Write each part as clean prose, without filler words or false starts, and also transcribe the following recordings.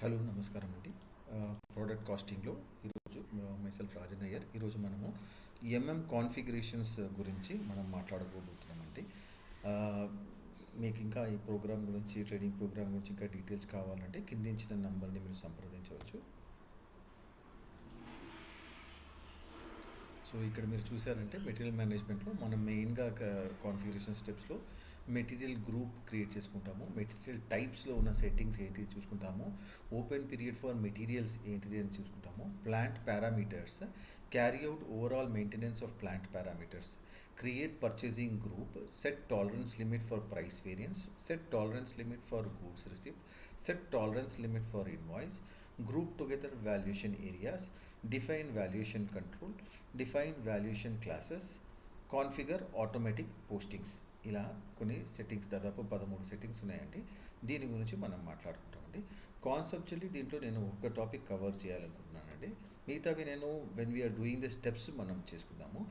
Hello నమస్కారం అండి. Product కాస్టింగ్లో ఈరోజు మైసెల్ఫ్ రాజన్ అయ్యర్. ఈరోజు మనము కాన్ఫిగరేషన్స్ గురించి మనం మాట్లాడుకోబోతున్నామండి. ఆ, మీకు ఇంకా ఈ ప్రోగ్రామ్ గురించి, ట్రేడింగ్ ప్రోగ్రామ్ గురించి ఇంకా డీటెయిల్స్ కావాలంటే కింద ఇచ్చిన నంబర్ని మీరు సంప్రదించవచ్చు. సో ఇక్కడ మీరు చూసారంటే మెటీరియల్ మేనేజ్మెంట్లో మనం మెయిన్గా కాన్ఫిగరేషన్ స్టెప్స్లో మెటీరియల్ గ్రూప్ క్రియేట్ చేసుకుంటాము. మెటీరియల్ టైప్స్లో ఉన్న సెట్టింగ్స్ ఏంటి చూసుకుంటాము. ఓపెన్ పీరియడ్ ఫర్ మెటీరియల్స్ ఏంటిది అని చూసుకుంటాము. Plant parameters, carry out overall maintenance of plant parameters, create purchasing group, set tolerance limit for price variance, set tolerance limit for goods receipt, set tolerance limit for invoice, group together valuation areas, define valuation control, define valuation classes, configure automatic postings. ఇలా కొన్ని settings, దాదాపు 13 settings ఉన్నాయండి. దీని గురించి మనం మాట్లాడుకుంటామండి. Conceptually దీంట్లో నేను ఒక టాపిక్ కవర్ చేయాలనుకుంటున్నానండి. మిగతావి నేను when we're doing the steps మనం చేసుకుందాము.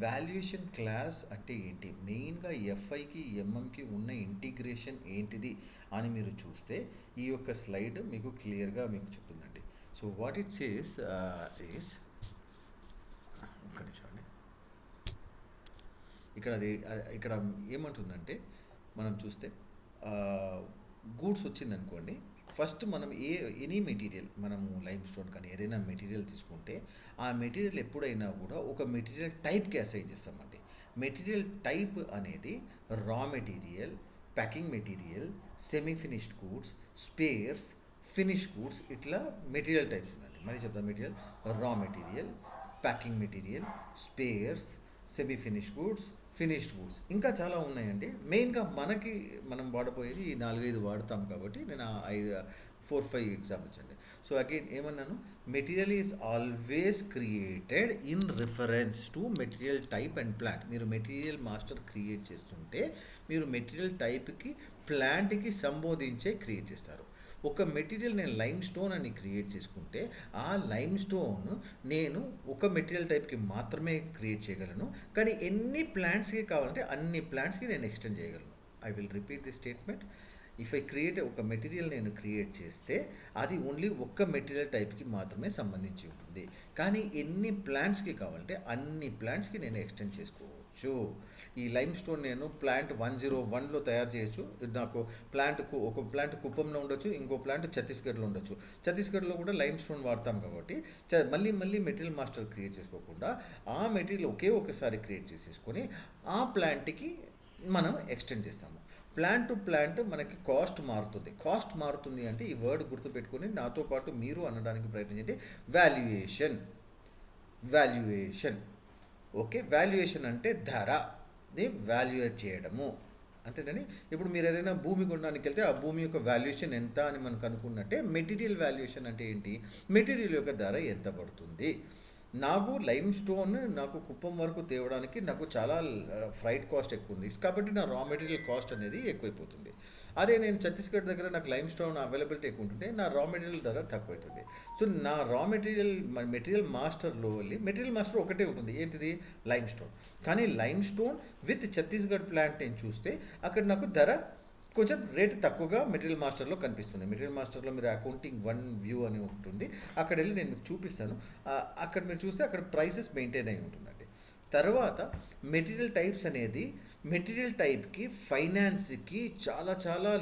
వాల్యుయేషన్ క్లాస్ అంటే ఏంటి, మెయిన్గా ఎఫ్ఐకి ఎంఎంకి ఉన్న ఇంటిగ్రేషన్ ఏంటిది అని మీరు చూస్తే ఈ యొక్క స్లైడ్ మీకు క్లియర్గా మీకు చెప్తుందండి. So what it says is, ఒక్క నిమిషం అండి. ఇక్కడ ఏమంటుందంటే మనం చూస్తే గూడ్స్ వచ్చిందనుకోండి, ఫస్ట్ మనం ఎనీ మెటీరియల్, మనము లైమ్ స్టోన్ కానీ ఏదైనా మెటీరియల్ తీసుకుంటే ఆ మెటీరియల్ ఎప్పుడైనా కూడా ఒక మెటీరియల్ టైప్కి అసైన్ చేస్తామండి. మెటీరియల్ టైప్ అనేది raw material, packing material, semi finished goods, spares, finish goods, ఇట్లా మెటీరియల్ టైప్స్ ఉన్నాయండి. మరి చెప్తాం, material raw material, packing material, spares, semi finish goods, finished goods, ఇంకా చాలా ఉన్నాయండి. మెయిన్గా మనం వాడబోయేది ఈ 4-5 వాడతాం కాబట్టి నేను 4-5 ఎగ్జాంపుల్స్ అండి. సో అగైన్ ఏమన్నాను, material is always created in reference to material type and plant. మీరు మెటీరియల్ మాస్టర్ క్రియేట్ చేస్తుంటే మీరు మెటీరియల్ టైప్కి, ప్లాంట్కి సంబోధించే క్రియేట్ చేస్తారు. ఒక మెటీరియల్ నేను లైమ్ స్టోన్ అని క్రియేట్ చేసుకుంటే ఆ లైమ్ స్టోన్ నేను ఒక మెటీరియల్ టైప్కి మాత్రమే క్రియేట్ చేయగలను, కానీ ఎన్ని ప్లాంట్స్కి కావాలంటే అన్ని ప్లాంట్స్కి నేను ఎక్స్టెండ్ చేయగలను. I will repeat the statement. If I create ఒక మెటీరియల్ నేను క్రియేట్ చేస్తే అది ఓన్లీ ఒక్క మెటీరియల్ టైప్కి మాత్రమే సంబంధించి ఉంటుంది, కానీ ఎన్ని ప్లాంట్స్కి కావాలంటే అన్ని ప్లాంట్స్కి నేను ఎక్స్టెండ్ చేసుకోవచ్చు. ఈ లైమ్ స్టోన్ నేను ప్లాంట్ 101లో తయారు చేయొచ్చు. నాకు ఒక ప్లాంట్ కుప్పంలో ఉండొచ్చు, ఇంకో ప్లాంట్ ఛత్తీస్గఢ్లో ఉండొచ్చు. ఛత్తీస్గఢ్లో కూడా లైమ్ స్టోన్ వాడతాం కాబట్టి మళ్ళీ మెటీరియల్ మాస్టర్ క్రియేట్ చేసుకోకుండా ఆ మెటీరియల్ ఒకసారి క్రియేట్ చేసేసుకొని ఆ ప్లాంట్కి మనం ఎక్స్టెండ్ చేస్తాము. ప్లాంట్ టు ప్లాంట్ మనకి కాస్ట్ మారుతుంది అంటే ఈ వర్డ్ గుర్తుపెట్టుకొని నాతో పాటు మీరు అనడానికి ప్రయత్నించండి. వాల్యుయేషన్. ఓకే, వాల్యుయేషన్ అంటే ధరని వాల్యుయేట్ చేయడము అంతేనండి. ఇప్పుడు మీరు ఏదైనా భూమి కొనడానికి వెళ్తే ఆ భూమి యొక్క వాల్యుయేషన్ ఎంత అని మనకు అనుకున్నట్టే మెటీరియల్ వాల్యుయేషన్ అంటే ఏంటి, మెటీరియల్ యొక్క ధర ఎంత పడుతుంది. నాకు లైమ్ స్టోన్ నాకు కుప్పం వరకు తేవడానికి నాకు చాలా ఫ్రైట్ కాస్ట్ ఎక్కువ ఉంది కాబట్టి నా రా మెటీరియల్ కాస్ట్ అనేది ఎక్కువైపోతుంది. అదే నేను ఛత్తీస్గఢ్ దగ్గర నాకు లైమ్ స్టోన్ అవైలబిలిటీ ఎక్కువ ఉంటుంటే నా రా మెటీరియల్ ధర తక్కువ అవుతుంది. సో నా రా మెటీరియల్ మాస్టర్లో వెళ్ళి మెటీరియల్ మాస్టర్ ఒకటే ఉంటుంది, ఏంటిది, లైమ్ స్టోన్. కానీ lime stone with Chhattisgarh plant నేను చూస్తే అక్కడ నాకు ధర కొంచెం రేట్ తక్కువగా మెటీరియల్ మాస్టర్లో కనిపిస్తుంది. మెటీరియల్ మాస్టర్లో మీరు అకౌంటింగ్ 1 వ్యూ అని ఉంటుంది, అక్కడ వెళ్ళి నేను మీకు చూపిస్తాను. అక్కడ మీరు చూస్తే అక్కడ ప్రైసెస్ మెయింటైన్ అయి ఉంటుందండి. తర్వాత మెటీరియల్ టైప్స్ అనేది మెటీరియల్ టైప్కి, ఫైనాన్స్కి చాలా చాలా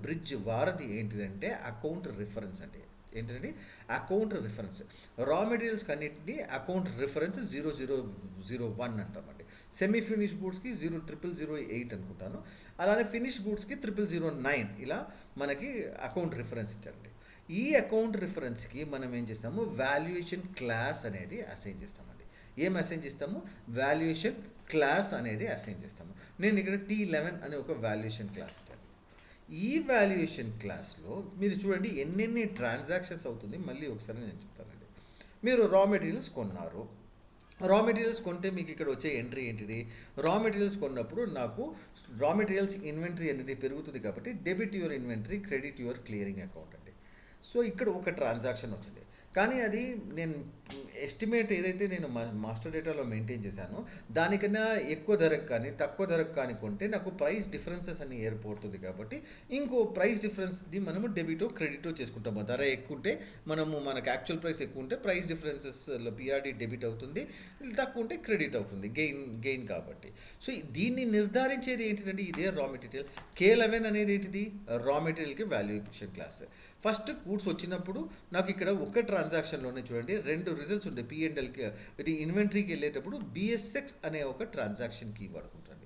బ్రిడ్జ్ వారధి ఏంటిదంటే అకౌంట్ రిఫరెన్స్ అండి. ఏంటంటే అకౌంట్ రిఫరెన్స్. రా మెటీరియల్స్కి అన్నింటినీ అకౌంట్ రిఫరెన్స్ 0001 అంటామండి. సెమీ ఫినిష్ గూడ్స్కి 00008 అనుకుంటాను. అలానే ఫినిష్ గూడ్స్కి 0009. ఇలా మనకి అకౌంట్ రిఫరెన్స్ ఇచ్చారండి. ఈ అకౌంట్ రిఫరెన్స్కి మనం ఏం చేస్తాము, వాల్యుయేషన్ క్లాస్ అనేది అసైన్ చేస్తామండి. ఏం అసైన్ చేస్తాము, వాల్యుయేషన్ క్లాస్ అనేది అసైన్ చేస్తాము. నేను ఇక్కడ T11 అనే ఒక వాల్యుయేషన్ క్లాస్ ఇచ్చాను. ఈ వాల్యుయేషన్ క్లాస్లో మీరు చూడండి ఎన్నెన్ని ట్రాన్సాక్షన్స్ అవుతుంది, మళ్ళీ ఒకసారి నేను చెప్తానండి. మీరు రా మెటీరియల్స్ కొన్నారు. రా మెటీరియల్స్ కొంటే మీకు ఇక్కడ వచ్చే ఎంట్రీ ఏంటిది, రా మెటీరియల్స్ కొన్నప్పుడు నాకు రా మెటీరియల్స్ ఇన్వెంటరీ అనేది పెరుగుతుంది కాబట్టి debit your inventory, credit your clearing account అండి. సో ఇక్కడ ఒక ట్రాన్సాక్షన్ వచ్చింది, కానీ అది నేను ఎస్టిమేట్ ఏదైతే నేను మాస్టర్ డేటాలో మెయింటైన్ చేశానో దానికన్నా ఎక్కువ ధరకు కానీ తక్కువ ధరకు కానీ కొంటే నాకు ప్రైస్ డిఫరెన్సెస్ అని ఏర్పడుతుంది కాబట్టి ఇంకో ప్రైస్ డిఫరెన్స్ని మనము డెబిటో క్రెడిటో చేసుకుంటాము. ధర ఎక్కువ ఉంటే మనకు యాక్చువల్ ప్రైస్ ఎక్కువ ఉంటే ప్రైస్ డిఫరెన్సెస్లో పిఆర్డి డెబిట్ అవుతుంది, తక్కువ ఉంటే క్రెడిట్ అవుతుంది, గెయిన్ కాబట్టి. సో దీన్ని నిర్ధారించేది ఏంటిదంటే ఇదే రా మెటీరియల్. K11 అనేది ఏంటిది? రా మెటీరియల్కి వాల్యుయేషన్ క్లాస్. ఫస్ట్ గూడ్స్ వచ్చినప్పుడు నాకు ఇక్కడ ఒక ట్రాన్సాక్షన్లోనే చూడండి 2 రిజల్ట్స్ ఉంటాయి. P&Lకి ఇది ఇన్వెంటరీకి వెళ్ళేటప్పుడు BSX అనే ఒక ట్రాన్సాక్షన్ కీ వాడుకుంటాను.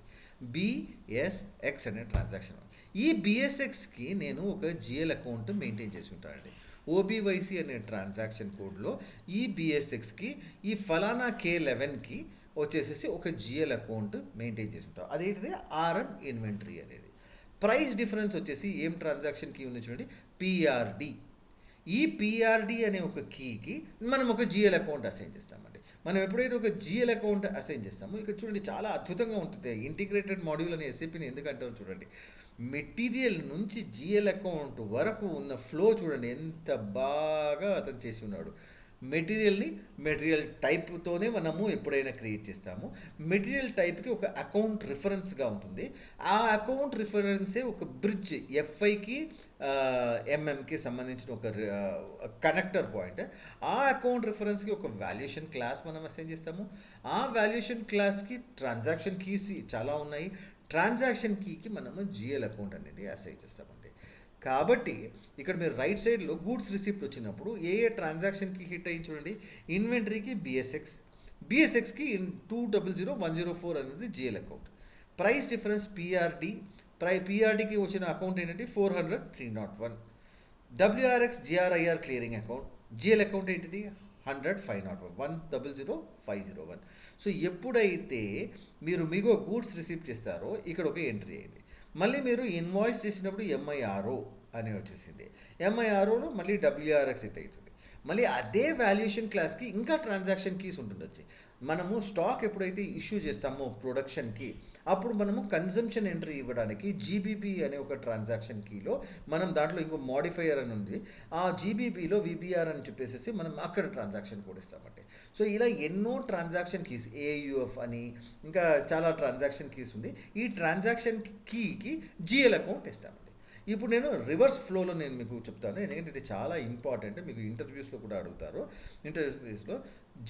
BSX అనే ట్రాన్సాక్షన్. ఈ BSXకి నేను ఒక GL అకౌంట్ మెయింటైన్ చేసి ఉంటానండి. OBYC అనే ట్రాన్సాక్షన్ కోడ్లో ఈ BSXకి ఈ ఫలానా K11కి వచ్చేసేసి ఒక GL అకౌంట్ మెయింటైన్ చేసి ఉంటాం. అదేంటిది RM ఇన్వెంటరీ అనేది. ప్రైస్ డిఫరెన్స్ వచ్చేసి ఏం ట్రాన్సాక్షన్ కీ ఉంది చూడండి, PRD. ఈ PRD అనే ఒక కీకి మనం ఒక GL అకౌంట్ అసైన్ చేస్తామండి. మనం ఎప్పుడైతే ఒక GL అకౌంట్ అసైన్ చేస్తామో ఇక్కడ చూడండి చాలా అద్భుతంగా ఉంటుంది. ఇంటిగ్రేటెడ్ మాడ్యూల్ అనే SAPని ఎందుకంటారో చూడండి. మెటీరియల్ నుంచి GL అకౌంట్ వరకు ఉన్న ఫ్లో చూడండి ఎంత బాగా అతను చేసి ఉన్నాడు. మెటీరియల్ టైప్తోనే మనము ఎప్పుడైనా క్రియేట్ చేస్తాము. మెటీరియల్ టైప్కి ఒక అకౌంట్ రిఫరెన్స్గా ఉంటుంది. ఆ అకౌంట్ రిఫరెన్సే ఒక బ్రిడ్జ్ FIకి MMకి సంబంధించిన ఒక కనెక్టర్ పాయింట్. ఆ అకౌంట్ రిఫరెన్స్కి ఒక వాల్యుయేషన్ క్లాస్ మనం అసైన్ చేస్తాము. ఆ వాల్యుయేషన్ క్లాస్కి ట్రాన్సాక్షన్ కీస్ చాలా ఉన్నాయి. ట్రాన్సాక్షన్ కీకి మనము GL అకౌంట్ అనేది అసైన్ చేస్తామండి. కాబట్టి ఇక్కడ మీరు రైట్ సైడ్లో గూడ్స్ రిసిప్ట్ వచ్చినప్పుడు ఏ ట్రాన్సాక్షన్కి హిట్ అయ్యి చూడండి. ఇన్వెంటరీకి BSXకి 200104 అనేది GL అకౌంట్. ప్రైస్ డిఫరెన్స్ PRDకి వచ్చిన అకౌంట్ ఏంటంటే 400-301. WRX GRIR clearing account. GL account ఏంటిది 100-501 100-501. సో ఎప్పుడైతే మీకు గూడ్స్ రిసీవ్ చేస్తారో ఇక్కడ ఒక ఎంట్రీ అయింది. మళ్ళీ మీరు ఇన్వాయిస్ చేసినప్పుడు MIRO అని వచ్చేసింది. MIROలో మళ్ళీ WRX హిట్ అవుతుంది. మళ్ళీ అదే వాల్యుయేషన్ క్లాస్కి ఇంకా ట్రాన్సాక్షన్ కీస్ ఉంటుండొచ్చు. మనము స్టాక్ ఎప్పుడైతే ఇష్యూ చేస్తామో ప్రొడక్షన్కి అప్పుడు మనము కన్జంప్షన్ ఎంట్రీ ఇవ్వడానికి GBP అనే ఒక ట్రాన్సాక్షన్ కీలో మనం దాంట్లో ఇంకో మాడిఫైయర్ అని ఉంది. ఆ GBPలో VBR అని చెప్పేసి మనం అక్కడ ట్రాన్సాక్షన్ కోడ్ ఇస్తామంటే. సో ఇలా ఎన్నో ట్రాన్సాక్షన్ కీస్ AUF అని ఇంకా చాలా ట్రాన్సాక్షన్ కీస్ ఉంది. ఈ ట్రాన్సాక్షన్ కీకి GL అకౌంట్ ఇస్తామండి. ఇప్పుడు నేను రివర్స్ ఫ్లోలో నేను మీకు చెప్తాను, ఎందుకంటే ఇది చాలా ఇంపార్టెంట్. మీకు ఇంటర్వ్యూస్లో కూడా అడుగుతారు. ఇంటర్వ్యూస్లో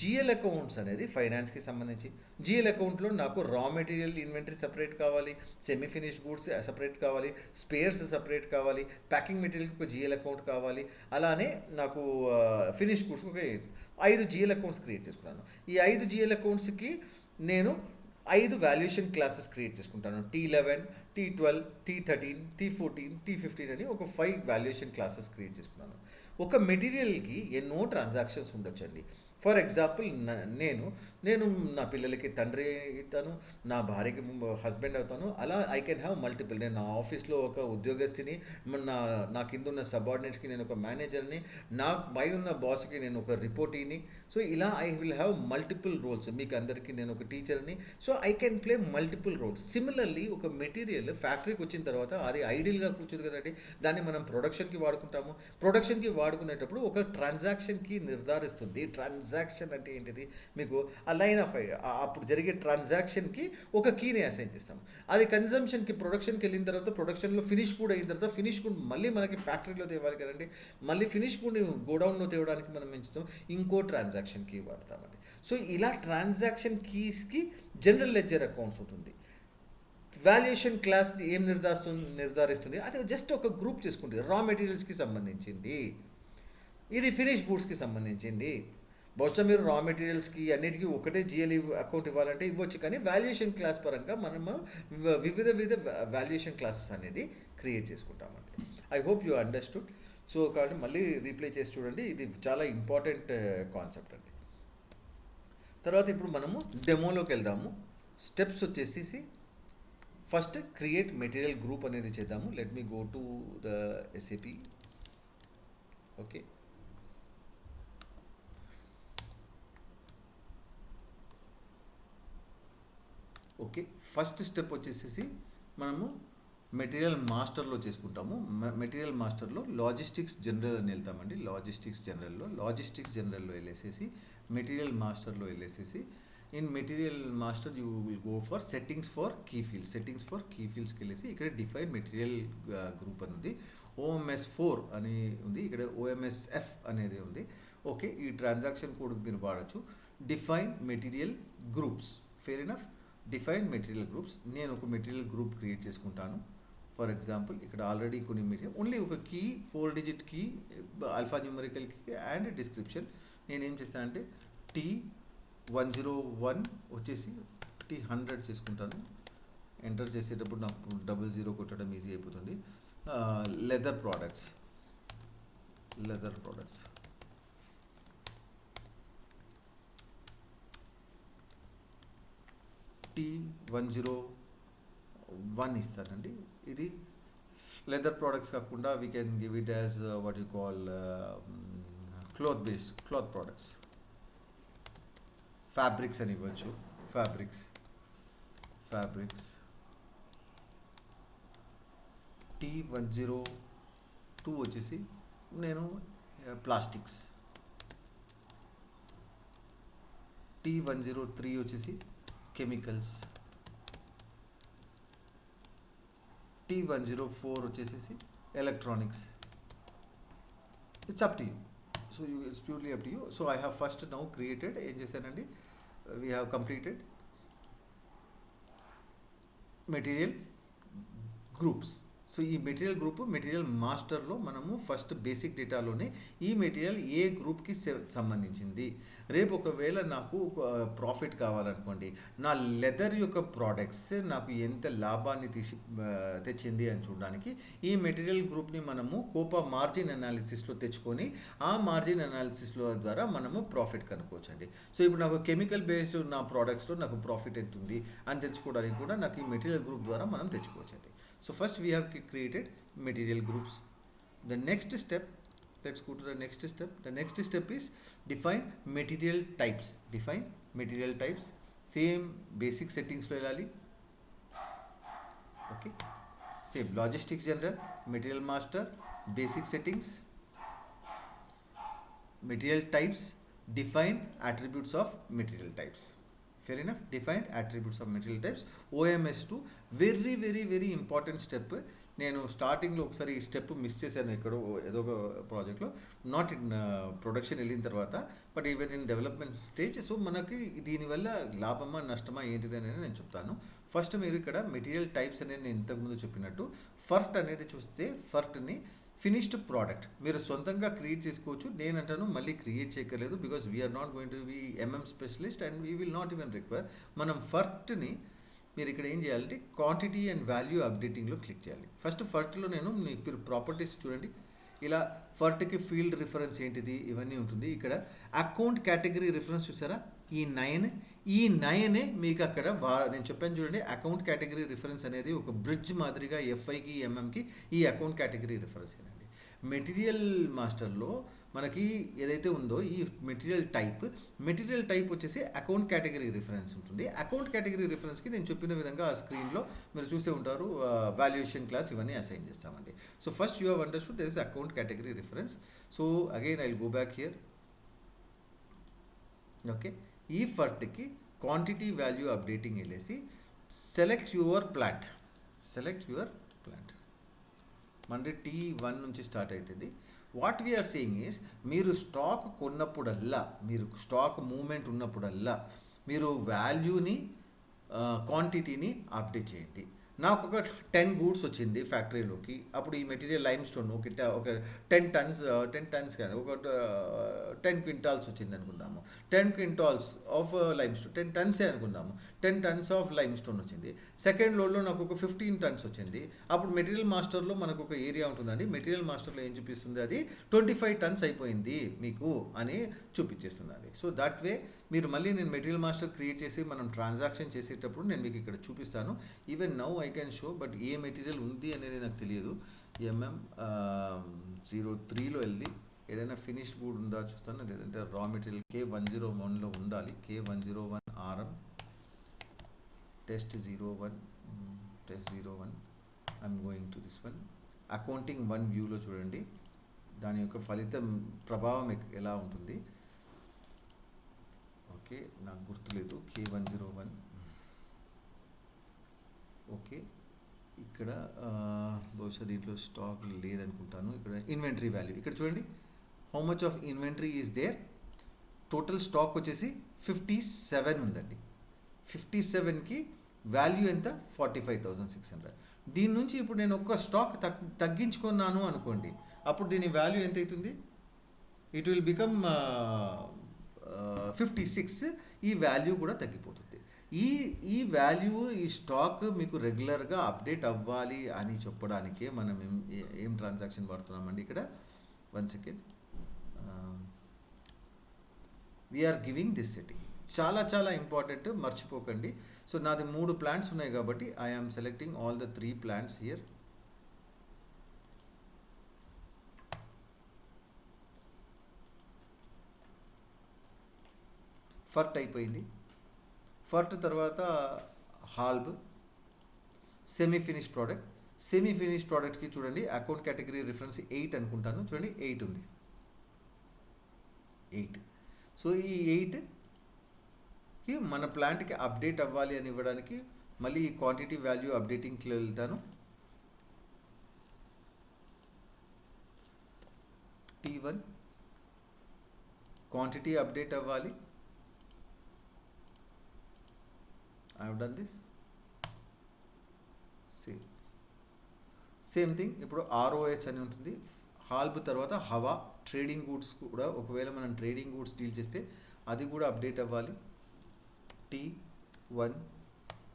GL అకౌంట్స్ అనేది ఫైనాన్స్కి సంబంధించి. GL అకౌంట్లో నాకు రా మెటీరియల్ ఇన్వెంటరీ సపరేట్ కావాలి, సెమీ ఫినిష్ గూడ్స్ సపరేట్ కావాలి, స్పేర్స్ సపరేట్ కావాలి, ప్యాకింగ్ మెటీరియల్కి ఒక GL అకౌంట్ కావాలి. అలానే నాకు ఫినిష్ గూడ్స్ ఒక 5 GL అకౌంట్స్ క్రియేట్ చేసుకున్నాను. ఈ 5 GL అకౌంట్స్కి నేను 5 వాల్యుయేషన్ క్లాసెస్ క్రియేట్ చేసుకుంటాను. T11, T12, T13, T14, T15 అని ఒక 5 వాల్యుయేషన్ క్లాసెస్ క్రియేట్ చేసుకున్నాను. ఒక మెటీరియల్కి ఎన్నో ట్రాన్సాక్షన్స్ ఉండొచ్చండి. ఫర్ ఎగ్జాంపుల్ నేను నా పిల్లలకి తండ్రి అవుతాను, నా భార్యకి హస్బెండ్ అవుతాను. అలా ఐ కెన్ హ్యావ్ మల్టిపుల్. నేను నా ఆఫీస్లో ఒక ఉద్యోగస్తుని, నా కింద ఉన్న సబార్డినేట్స్కి నేను ఒక మేనేజర్ని, నా పై ఉన్న బాస్కి నేను ఒక రిపోర్టీని. సో ఇలా I will have multiple roles. మీకు అందరికీ నేను ఒక టీచర్ని. So I can play multiple roles. Similarly ఒక మెటీరియల్ ఫ్యాక్టరీకి వచ్చిన తర్వాత అది ఐడియల్గా కూర్చోదు కదండి, దాన్ని మనం ప్రొడక్షన్కి వాడుకుంటాము. ప్రొడక్షన్కి వాడుకునేటప్పుడు ఒక ట్రాన్సాక్షన్కి నిర్ధారిస్తుంది. ట్రాన్సాక్షన్ అంటే ఏంటిది? మీకు ఆ లైన్ ఆఫ్ అప్పుడు జరిగే ట్రాన్సాక్షన్కి ఒక కీని అసైన్ చేస్తాము. అది కన్జంప్షన్కి ప్రొడక్షన్కి వెళ్ళిన తర్వాత ప్రొడక్షన్లో ఫినిష్ కూడా అయిన తర్వాత ఫినిష్ కూడా మళ్ళీ మనకి ఫ్యాక్టరీలో తేవాలి కదండి. మళ్ళీ ఫినిష్ కూడా గోడౌన్లో తేవడానికి మనం ఎంచుతాం, ఇంకో ట్రాన్సాక్షన్ కీ వాడతామండి. సో ఇలా ట్రాన్సాక్షన్ కీస్కి జనరల్ లెడ్జర్ అకౌంట్స్ ఉంటుంది. వాల్యుయేషన్ క్లాస్ ఏం నిర్ధారిస్తుంది? అది జస్ట్ ఒక గ్రూప్ చేసుకుంటుంది. రా మెటీరియల్స్కి సంబంధించింది, ఇది ఫినిష్ గూడ్స్కి సంబంధించింది. బహుశా మీరు రా మెటీరియల్స్కి అన్నిటికీ ఒకటే GL అకౌంట్ ఇవ్వాలంటే ఇవ్వచ్చు, కానీ వాల్యుయేషన్ క్లాస్ పరంగా మనము వివిధ వాల్యుయేషన్ క్లాసెస్ అనేది క్రియేట్ చేసుకుంటామండి. I hope you understood. So కాబట్టి మళ్ళీ రీప్లే చేసి చూడండి, ఇది చాలా ఇంపార్టెంట్ కాన్సెప్ట్ అండి. తర్వాత ఇప్పుడు మనము డెమోలోకి వెళ్దాము. స్టెప్స్ వచ్చేసి ఫస్ట్ క్రియేట్ మెటీరియల్ గ్రూప్ అనేది చేద్దాము. Let me go to the SAP. Okay, first step వచ్చేసి మనము మెటీరియల్ మాస్టర్లో చేసుకుంటాము. మెటీరియల్ మాస్టర్లో లాజిస్టిక్స్ జనరల్ అని వెళ్తామండి. లాజిస్టిక్స్ జనరల్లో వెళ్ళేసేసి మెటీరియల్ మాస్టర్లో వెళ్ళేసేసి in material master you will go for settings for key ఫీల్డ్స్కి వెళ్ళేసి ఇక్కడ డిఫైన్ మెటీరియల్ గ్రూప్ అని ఉంది. OMS4 అని ఉంది, ఇక్కడ OMSF అనేది ఉంది. ఓకే, ఈ ట్రాన్సాక్షన్ కోడ్ మీరు వాడచ్చు. Define material groups, fair enough. Define material groups, నేను ఒక మెటీరియల్ గ్రూప్ క్రియేట్ చేసుకుంటాను. ఫర్ ఎగ్జాంపుల్ ఇక్కడ ఆల్రెడీ కొన్ని మెటీరియల్ ఓన్లీ ఒక key, 4 digit key, alpha numerical key and description. నేనేం చేస్తానంటే T101 వచ్చేసి T100 చేసుకుంటాను. ఎంటర్ చేసేటప్పుడు నాకు 00 కొట్టడం ఈజీ అయిపోతుంది. లెదర్ ప్రోడక్ట్స్ T101 ఇస్తానండి. ఇది లెదర్ ప్రోడక్ట్స్ కాకుండా we can give it as what you call cloth products, fabrics అని ఇవ్వచ్చు. ఫ్యాబ్రిక్స్ T102 వచ్చేసి నేను ప్లాస్టిక్స్. T103 వచ్చేసి కెమికల్స్. T104 వచ్చేసేసి electronics. It's up to you. So it's purely up to you. So I have first now created, ఏం చేశానండి, we have completed material groups. So ఈ material group material మాస్టర్లో మనము first basic డేటాలోనే ఈ material ఏ గ్రూప్కి సంబంధించింది. రేపు ఒకవేళ నాకు ప్రాఫిట్ కావాలనుకోండి, నా లెదర్ యొక్క ప్రోడక్ట్స్ నాకు ఎంత లాభాన్ని తెచ్చింది అని చూడడానికి ఈ మెటీరియల్ గ్రూప్ని మనము కోపా మార్జిన్ అనాలిసిస్లో తెచ్చుకొని ఆ మార్జిన్ అనాలిసిస్లో ద్వారా మనము ప్రాఫిట్ కనుక్కోవచ్చండి. సో ఇప్పుడు నాకు కెమికల్ బేస్డ్ నా ప్రోడక్ట్స్లో నాకు ప్రాఫిట్ ఎంత ఉంది అని తెచ్చుకోవడానికి కూడా నాకు ఈ మెటీరియల్ గ్రూప్ ద్వారా మనం తెచ్చుకోవచ్చండి. So first we have created material groups. The next step, let's go to the next step. The next step is define material types. Same basic settings lo elali. Okay. Same logistics general, material master, basic settings, material types, define attributes of material types. Fair enough. Defined attributes of material types. OMS2 very important step. నేను స్టార్టింగ్లో ఒకసారి ఈ step miss చేశాను ఎక్కడో ఏదో ఒక ప్రాజెక్ట్లో, not in production వెళ్ళిన తర్వాత, but even in development stage. So మనకి దీనివల్ల లాభమా నష్టమా ఏంటిది అనేది నేను చెప్తాను. ఫస్ట్ మీరు ఇక్కడ మెటీరియల్ టైప్స్ అనేది నేను ఇంతకుముందు చెప్పినట్టు ఫర్ట్ అనేది చూస్తే, ఫర్ట్ని ఫినిష్డ్ ప్రోడక్ట్ మీరు సొంతంగా క్రియేట్ చేసుకోవచ్చు. నేనంటాను మళ్ళీ క్రియేట్ చేయక్కర్లేదు, because we're not going to be specialist and we will not even require. మనం ఫర్ట్ని మీరు ఇక్కడ ఏం చేయాలంటే క్వాంటిటీ అండ్ వాల్యూ అప్డేటింగ్లో క్లిక్ చేయాలి. ఫస్ట్ ఫర్ట్లో మీరు ప్రాపర్టీస్ చూడండి, ఇలా ఫర్ట్కి ఫీల్డ్ రిఫరెన్స్ ఏంటిది ఇవన్నీ ఉంటుంది. ఇక్కడ అకౌంట్ కేటగిరీ రిఫరెన్స్ చూసారా, ఈ 9 మీకు అక్కడ నేను చెప్పాను చూడండి. అకౌంట్ కేటగిరీ రిఫరెన్స్ అనేది ఒక బ్రిడ్జ్ మాదిరిగా FIకి MMకి ఈ అకౌంట్ కేటగిరీ రిఫరెన్స్ ఏనండి. మెటీరియల్ మాస్టర్లో మనకి ఏదైతే ఉందో ఈ మెటీరియల్ టైప్ వచ్చేసి అకౌంట్ కేటగిరీ రిఫరెన్స్ ఉంటుంది. అకౌంట్ కేటగిరీ రిఫరెన్స్కి నేను చెప్పిన విధంగా ఆ స్క్రీన్లో మీరు చూసే ఉంటారు, వాల్యుయేషన్ క్లాస్ ఇవన్నీ అసైన్ చేస్తామండి. So first you have understood this is account category reference. So again I will go back here. Okay, ఈ ఫర్ట్కి క్వాంటిటీ వాల్యూ అప్డేటింగ్ వెళ్ళేసి సెలెక్ట్ యువర్ ప్లాంట్. మనకి T1 నుంచి స్టార్ట్ అవుతుంది. వాట్ వీఆర్ సేయింగ్ ఈస్, మీరు stock కొన్నప్పుడల్లా, మీరు stock moment ఉన్నప్పుడల్లా మీరు వాల్యూని క్వాంటిటీని అప్డేట్ చేయండి. నాకు ఒక 10 గూడ్స్ వచ్చింది ఫ్యాక్టరీలోకి, అప్పుడు ఈ మెటీరియల్ లైమ్ స్టోన్ ఒక 10 టన్స్ కానీ ఒక 10 క్వింటాల్స్ వచ్చింది అనుకుందాము. 10 క్వింటాల్స్ ఆఫ్ లైమ్ స్టోన్, 10 టన్సే అనుకుందాము. 10 టన్స్ ఆఫ్ లైమ్ స్టోన్ వచ్చింది. సెకండ్ లోడ్లో నాకు ఒక 15 టన్స్ వచ్చింది. అప్పుడు మెటీరియల్ మాస్టర్లో మనకు ఒక ఏరియా ఉంటుందండి. మెటీరియల్ మాస్టర్లో ఏం చూపిస్తుంది, అది 25 టన్స్ అయిపోయింది మీకు అని చూపించేస్తుందండి. సో దట్ వే మీరు మళ్ళీ నేను మెటీరియల్ మాస్టర్ క్రియేట్ చేసి మనం ట్రాన్సాక్షన్ చేసేటప్పుడు నేను మీకు ఇక్కడ చూపిస్తాను. Even now I can show, but A material ఉంది అనేది నాకు తెలియదు. MM03లో వెళ్ళి ఏదైనా ఫినిష్ గూడ్ ఉందా చూస్తాను, లేదంటే రా మెటీరియల్ K101లో ఉండాలి. K101 RM test 01 I'm going to this one. Accounting 1 వ్యూలో చూడండి దాని యొక్క ఫలితం ప్రభావం ఎలా ఉంటుంది. ఓకే, నాకు గుర్తులేదు. K101. ఓకే, ఇక్కడ బహుశా దీంట్లో స్టాక్ లేదనుకుంటాను. ఇక్కడ ఇన్వెంటరీ వాల్యూ ఇక్కడ చూడండి, how much of inventory is there. Total stock వచ్చేసి 57 ఉందండి. 57కి వాల్యూ ఎంత? 45,600. దీని నుంచి ఇప్పుడు నేను ఒక్క స్టాక్ తగ్గించుకున్నాను అనుకోండి, అప్పుడు దీని వాల్యూ ఎంత అవుతుంది? It will become 56. ఈ వాల్యూ కూడా తగ్గిపోతుంది. ఈ వాల్యూ, ఈ స్టాక్ మీకు రెగ్యులర్గా అప్డేట్ అవ్వాలి అని చెప్పడానికే మనం ఏం ట్రాన్సాక్షన్ వాడుతున్నామండి ఇక్కడ. 1 second, we're giving this setting. చాలా చాలా ఇంపార్టెంట్, మర్చిపోకండి. సో నాది 3 ప్లాంట్స్ ఉన్నాయి కాబట్టి I am selecting all the 3 plants here. ఫర్ట్ అయిపోయింది. ఫర్ట్ తర్వాత హాల్బ్, semi finish product. Semi finish ప్రోడక్ట్కి చూడండి అకౌంట్ కేటగిరీ రిఫరెన్స్ 8 అనుకుంటాను. చూడండి 8 ఉంది. 8. సో ఈ 8కి మన ప్లాంట్కి అప్డేట్ అవ్వాలి అని ఇవ్వడానికి మళ్ళీ ఈ క్వాంటిటీ వాల్యూ అప్డేటింగ్కి వెళ్తాను. T1 క్వాంటిటీ అప్డేట్ అవ్వాలి. I have done this. Same thing ఇప్పుడు ROH అని ఉంటుంది. హాల్బ్ తర్వాత హవా, ట్రేడింగ్ గూడ్స్ కూడా ఒకవేళ మనం ట్రేడింగ్ గూడ్స్ డీల్ చేస్తే అది కూడా అప్డేట్ అవ్వాలి. T1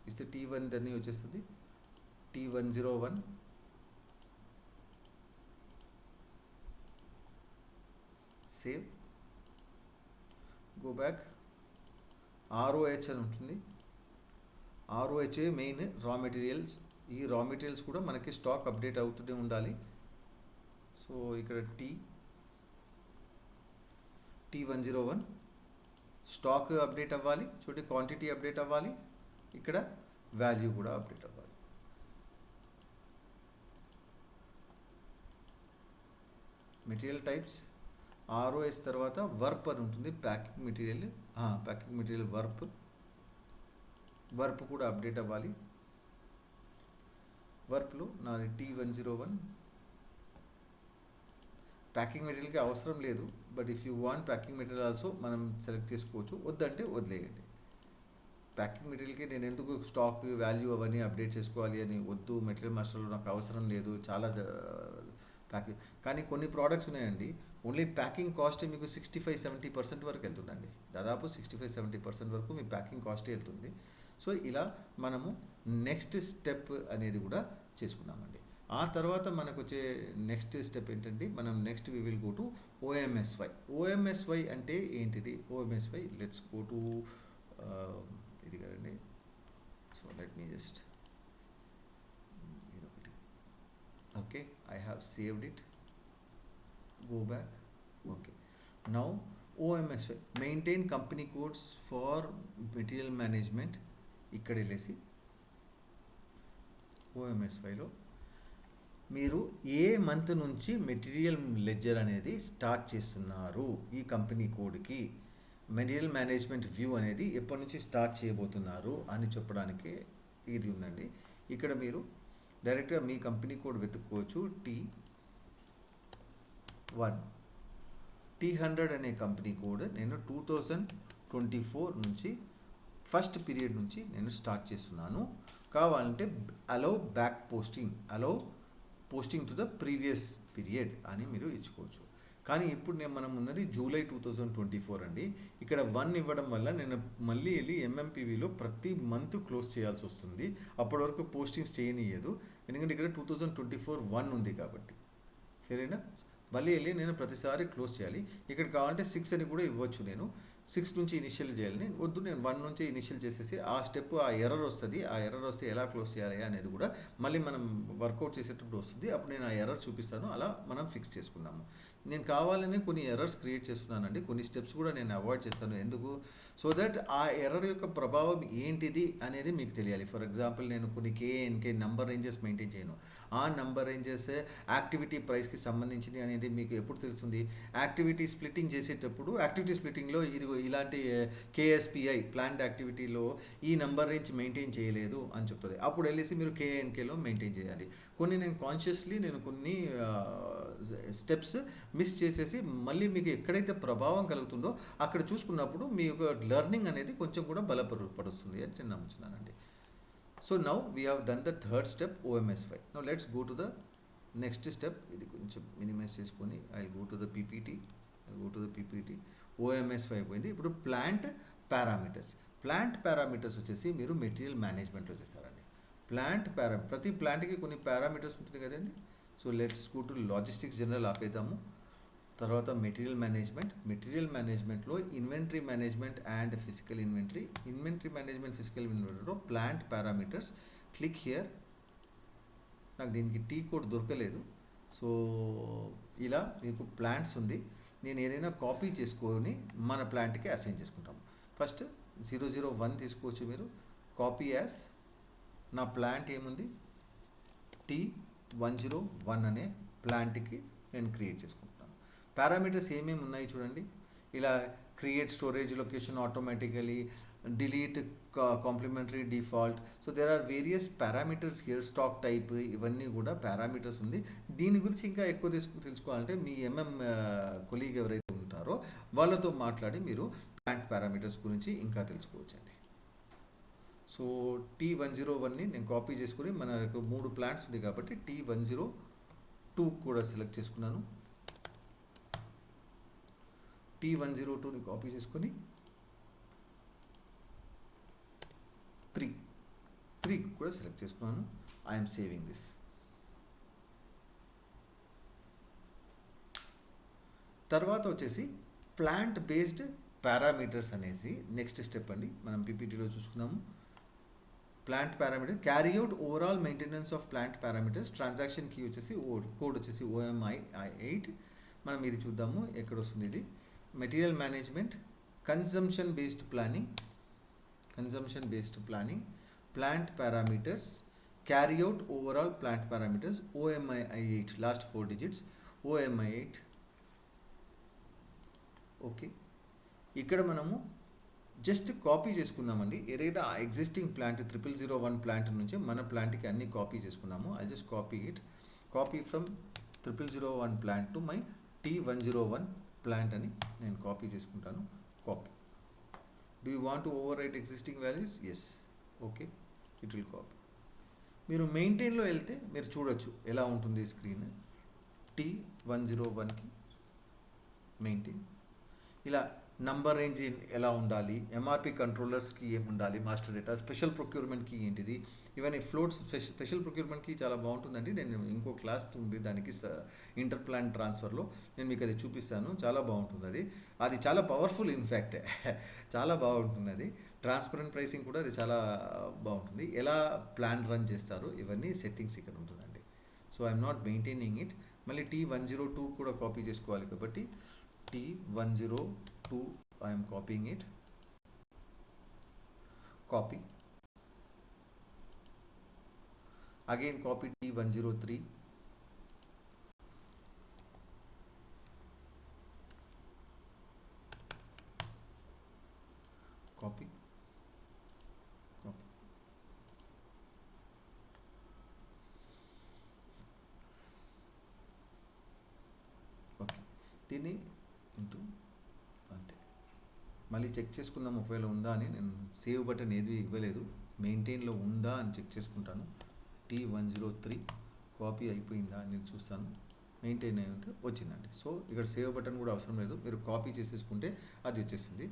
ఇస్తే T1 దాన్ని వచ్చేస్తుంది. T101. Save, go back. ROH అని ఉంటుంది. ROH మెయిన్ రా మెటీరియల్స్. ఈ రా మెటీరియల్స్ కూడా మనకి స్టాక్ అప్డేట్ అవుతూనే ఉండాలి. సో ఇక్కడ T101 స్టాక్ అప్డేట్ అవ్వాలి. చూడండి క్వాంటిటీ అప్డేట్ అవ్వాలి. ఇక్కడ వాల్యూ కూడా అప్డేట్ అవ్వాలి. మెటీరియల్ టైప్స్ ROH తర్వాత వర్ప్ అని ఉంటుంది. ప్యాకింగ్ మెటీరియల్ వర్ప్ కూడా అప్డేట్ అవ్వాలి. వర్ప్లో నాది T101. ప్యాకింగ్ మెటీరియల్కి అవసరం లేదు, but if you want packing material also మనం సెలెక్ట్ చేసుకోవచ్చు. వద్దంటే వదిలేయండి. ప్యాకింగ్ మెటీరియల్కి నేను ఎందుకు స్టాక్ వాల్యూ అవన్నీ అప్డేట్ చేసుకోవాలి అని వద్దు, మెటీరియల్ మాస్టర్లో నాకు అవసరం లేదు. చాలా ప్యాకింగ్, కానీ కొన్ని ప్రోడక్ట్స్ ఉన్నాయండి ఓన్లీ ప్యాకింగ్ కాస్ట్ మీకు 65-70% వరకు వెళ్తుందండి. దాదాపు 65-70% వరకు మీ ప్యాకింగ్ కాస్టే వెళ్తుంది. సో ఇలా మనము నెక్స్ట్ స్టెప్ అనేది కూడా చేసుకున్నామండి. ఆ తర్వాత మనకు వచ్చే నెక్స్ట్ స్టెప్ ఏంటంటే మనం next we will go to OMSY. OMSY అంటే ఏంటిది? OMSY లెట్స్ గో టు ఇది కదండి. So let me just okay, I have saved it. Go back. Okay, now OMSY maintain company codes for material management. ఇక్కడ వెళ్ళేసి OMSYలో మీరు ఏ month నుంచి material ledger అనేది start చేస్తున్నారు, ఈ కంపెనీ కోడ్కి మెటీరియల్ మేనేజ్మెంట్ వ్యూ అనేది ఎప్పటి నుంచి స్టార్ట్ చేయబోతున్నారు అని చెప్పడానికి ఇది ఉందండి. ఇక్కడ మీరు డైరెక్ట్గా మీ కంపెనీ కోడ్ వెతుక్కోవచ్చు. T100 అనే కంపెనీ కోడ్ నేను 2024 నుంచి ఫస్ట్ పీరియడ్ నుంచి నేను స్టార్ట్ చేస్తున్నాను. కావాలంటే allow posting to the previous period అని మీరు ఇచ్చుకోవచ్చు. కానీ ఇప్పుడు మనం ఉన్నది జూలై 2024 అండి. ఇక్కడ 1 ఇవ్వడం వల్ల నేను మళ్ళీ వెళ్ళి MMPVలో ప్రతి మంత్ క్లోజ్ చేయాల్సి వస్తుంది. అప్పటి వరకు పోస్టింగ్స్ చేయనియదు, ఎందుకంటే ఇక్కడ 2024 1 ఉంది కాబట్టి. సరేనా? మళ్ళీ వెళ్ళి నేను ప్రతిసారి క్లోజ్ చేయాలి. ఇక్కడ కావాలంటే 6 అని కూడా ఇవ్వచ్చు నేను. 6 నుంచి ఇనిషియల్ చేయాలి. నేను వద్దు, నేను 1 నుంచి ఇనిషియల్ చేసేసి ఆ స్టెప్, ఆ ఎర్రర్ వస్తుంది, ఆ ఎర్రర్ వస్తే ఎలా క్లోజ్ చేయాలి అనేది కూడా మళ్ళీ మనం వర్కౌట్ చేసేటప్పుడు వస్తుంది. అప్పుడు నేను ఆ ఎర్రర్ చూపిస్తాను, అలా మనం ఫిక్స్ చేసుకుందాము. నేను కావాలని కొన్ని ఎర్రర్స్ క్రియేట్ చేస్తున్నానండి, కొన్ని స్టెప్స్ కూడా నేను అవాయిడ్ చేస్తాను. ఎందుకు? సో దట్ ఆ ఎర్రర్ యొక్క ప్రభావం ఏంటిది అనేది మీకు తెలియాలి. ఫర్ ఎగ్జాంపుల్, నేను కొన్ని కేఎన్కే నంబర్ రేంజెస్ మెయింటైన్ చేయను. ఆ నంబర్ రేంజెస్ యాక్టివిటీ ప్రైస్కి సంబంధించింది అనేది మీకు ఎప్పుడు తెలుస్తుంది? యాక్టివిటీ స్ప్లిట్టింగ్ చేసేటప్పుడు, యాక్టివిటీ స్ప్లిట్టింగ్లో ఇది ఇలాంటి కేఎస్పిఐ ప్లాంట్ యాక్టివిటీలో ఈ నంబర్ రేంజ్ మెయింటైన్ చేయలేదు అని చెప్తుంది. అప్పుడు వెళ్ళేసి మీరు కేఎన్కేలో మెయింటైన్ చేయాలి. కొన్ని నేను కాన్షియస్లీ నేను కొన్ని స్టెప్స్ మిస్ చేసేసి మళ్ళీ మీకు ఎక్కడైతే ప్రభావం కలుగుతుందో అక్కడ చూసుకున్నప్పుడు మీ యొక్క లెర్నింగ్ అనేది కొంచెం కూడా బలపరుస్తుంది అని నేను నమ్ముతున్నానండి. So now we have done the third step, OMS5. Now let's go to the next step. ఇది కొంచెం మినిమైజ్ చేసుకొని I go to the PPT. OMS5 అయిపోయింది. ఇప్పుడు ప్లాంట్ పారామీటర్స్. ప్లాంట్ పారామీటర్స్ వచ్చేసి మీరు మెటీరియల్ మేనేజ్మెంట్లో చేస్తారండి. ప్రతి ప్లాంట్కి కొన్ని పారామీటర్స్ ఉంటుంది కదండి. So let's go to logistics general ఆపేద్దాము. తర్వాత మెటీరియల్ మేనేజ్మెంట్లో ఇన్వెంటరీ మేనేజ్మెంట్ అండ్ ఫిజికల్ ఇన్వెంటరీలో ప్లాంట్ పారామీటర్స్. Click here. నాకు దీనికి టీ కోడ్ దొరకలేదు. సో ఇలా మీకు ప్లాంట్స్ ఉంది. నేను ఏదైనా కాపీ చేసుకొని మన ప్లాంట్కి అసైన్ చేసుకుంటాము. ఫస్ట్ 001 తీసుకోవచ్చు మీరు. Copy as. నా ప్లాంట్ ఏముంది? T101 అనే ప్లాంట్కి నేను క్రియేట్ చేసుకుంటున్నాను. పారామీటర్స్ ఏమేమి ఉన్నాయి చూడండి. ఇలా create storage location automatically, delete complementary default. So there are various parameters here. Stock type, ఇవన్నీ కూడా పారామీటర్స్ ఉంది. దీని గురించి ఇంకా ఎక్కువ తెలుసుకోవాలంటే మీ కొలీగ్ ఎవరైతే ఉంటారో వాళ్ళతో మాట్లాడి మీరు ప్లాంట్ పారామీటర్స్ గురించి ఇంకా తెలుసుకోవచ్చండి. సో T101ని నేను కాపీ చేసుకుని, మనకు 3 ప్లాంట్స్ ఉంది కాబట్టి T102 కూడా సెలెక్ట్ చేసుకున్నాను. T102ని కాపీ చేసుకొని 3 కూడా సెలెక్ట్ చేసుకున్నాను. I'm saving this. తర్వాత వచ్చేసి ప్లాంట్ బేస్డ్ పారామీటర్స్ అనేసి నెక్స్ట్ స్టెప్ అండి. మనం పీపీటీలో చూసుకుందాము. Plant parameter carry out overall maintenance of plant parameters. Transaction కీ వచ్చేసి కోడ్ వచ్చేసి OMI8. మనం ఇది చూద్దాము ఎక్కడ వస్తుంది ఇది. Material management, consumption based planning, plant parameters, carry out overall plant parameters, OMI8, last 4 digits OMI8. Okay, ఇక్కడ మనము జస్ట్ కాపీ చేసుకుందామండి. ఏదైనా ఎగ్జిస్టింగ్ ప్లాంట్ 0001 ప్లాంట్ నుంచి మన ప్లాంట్కి అన్ని కాపీ చేసుకుందాము. I just copy from 0001 plant to my T101 plant అని నేను కాపీ చేసుకుంటాను. Copy. Do you want to overwrite existing values? Yes. Okay, it will copy. మీరు మెయింటైన్లో వెళ్తే మీరు చూడొచ్చు ఎలా ఉంటుంది స్క్రీన్. T101కి మెయింటైన్ ఇలా నంబర్ రేంజ్ ఎలా ఉండాలి, MRP కంట్రోలర్స్కి ఏమి ఉండాలి, మాస్టర్ డేటా, స్పెషల్ ప్రొక్యూర్మెంట్కి ఏంటిది, ఇవన్నీ ఫ్లోట్స్. స్పెషల్ ప్రొక్యూర్మెంట్కి చాలా బాగుంటుందండి. నేను ఇంకో క్లాస్ ఉంది దానికి ఇంటర్ ప్లాంట్ ట్రాన్స్ఫర్లో, నేను మీకు అది చూపిస్తాను. చాలా బాగుంటుంది అది చాలా పవర్ఫుల్. ఇన్ఫ్యాక్ట్ చాలా బాగుంటుంది అది. ట్రాన్స్పరెంట్ ప్రైసింగ్ కూడా అది చాలా బాగుంటుంది. ఎలా ప్లాన్ రన్ చేస్తారు ఇవన్నీ సెట్టింగ్స్ ఇక్కడ ఉంటుందండి. So I'm not maintaining it. మళ్ళీ T102 కూడా కాపీ చేసుకోవాలి కాబట్టి T102 I am copying it. Copy. Again copy T103. Copy. Okay. దీన్ని ఇంటూ అంతే. మళ్ళీ చెక్ చేసుకుందాం ఒకవేళ ఉందా అని. నేను సేవ్ బటన్ ఏది ఇవ్వలేదు, మెయింటైన్లో ఉందా అని చెక్ చేసుకుంటాను. T103 కాపీ అయిపోయిందా అని నేను చూస్తాను. మెయింటైన్ అయి ఉంటే వచ్చిందండి. సో ఇక్కడ సేవ్ బటన్ కూడా అవసరం లేదు, మీరు కాపీ చేసేసుకుంటే అది వచ్చేస్తుంది.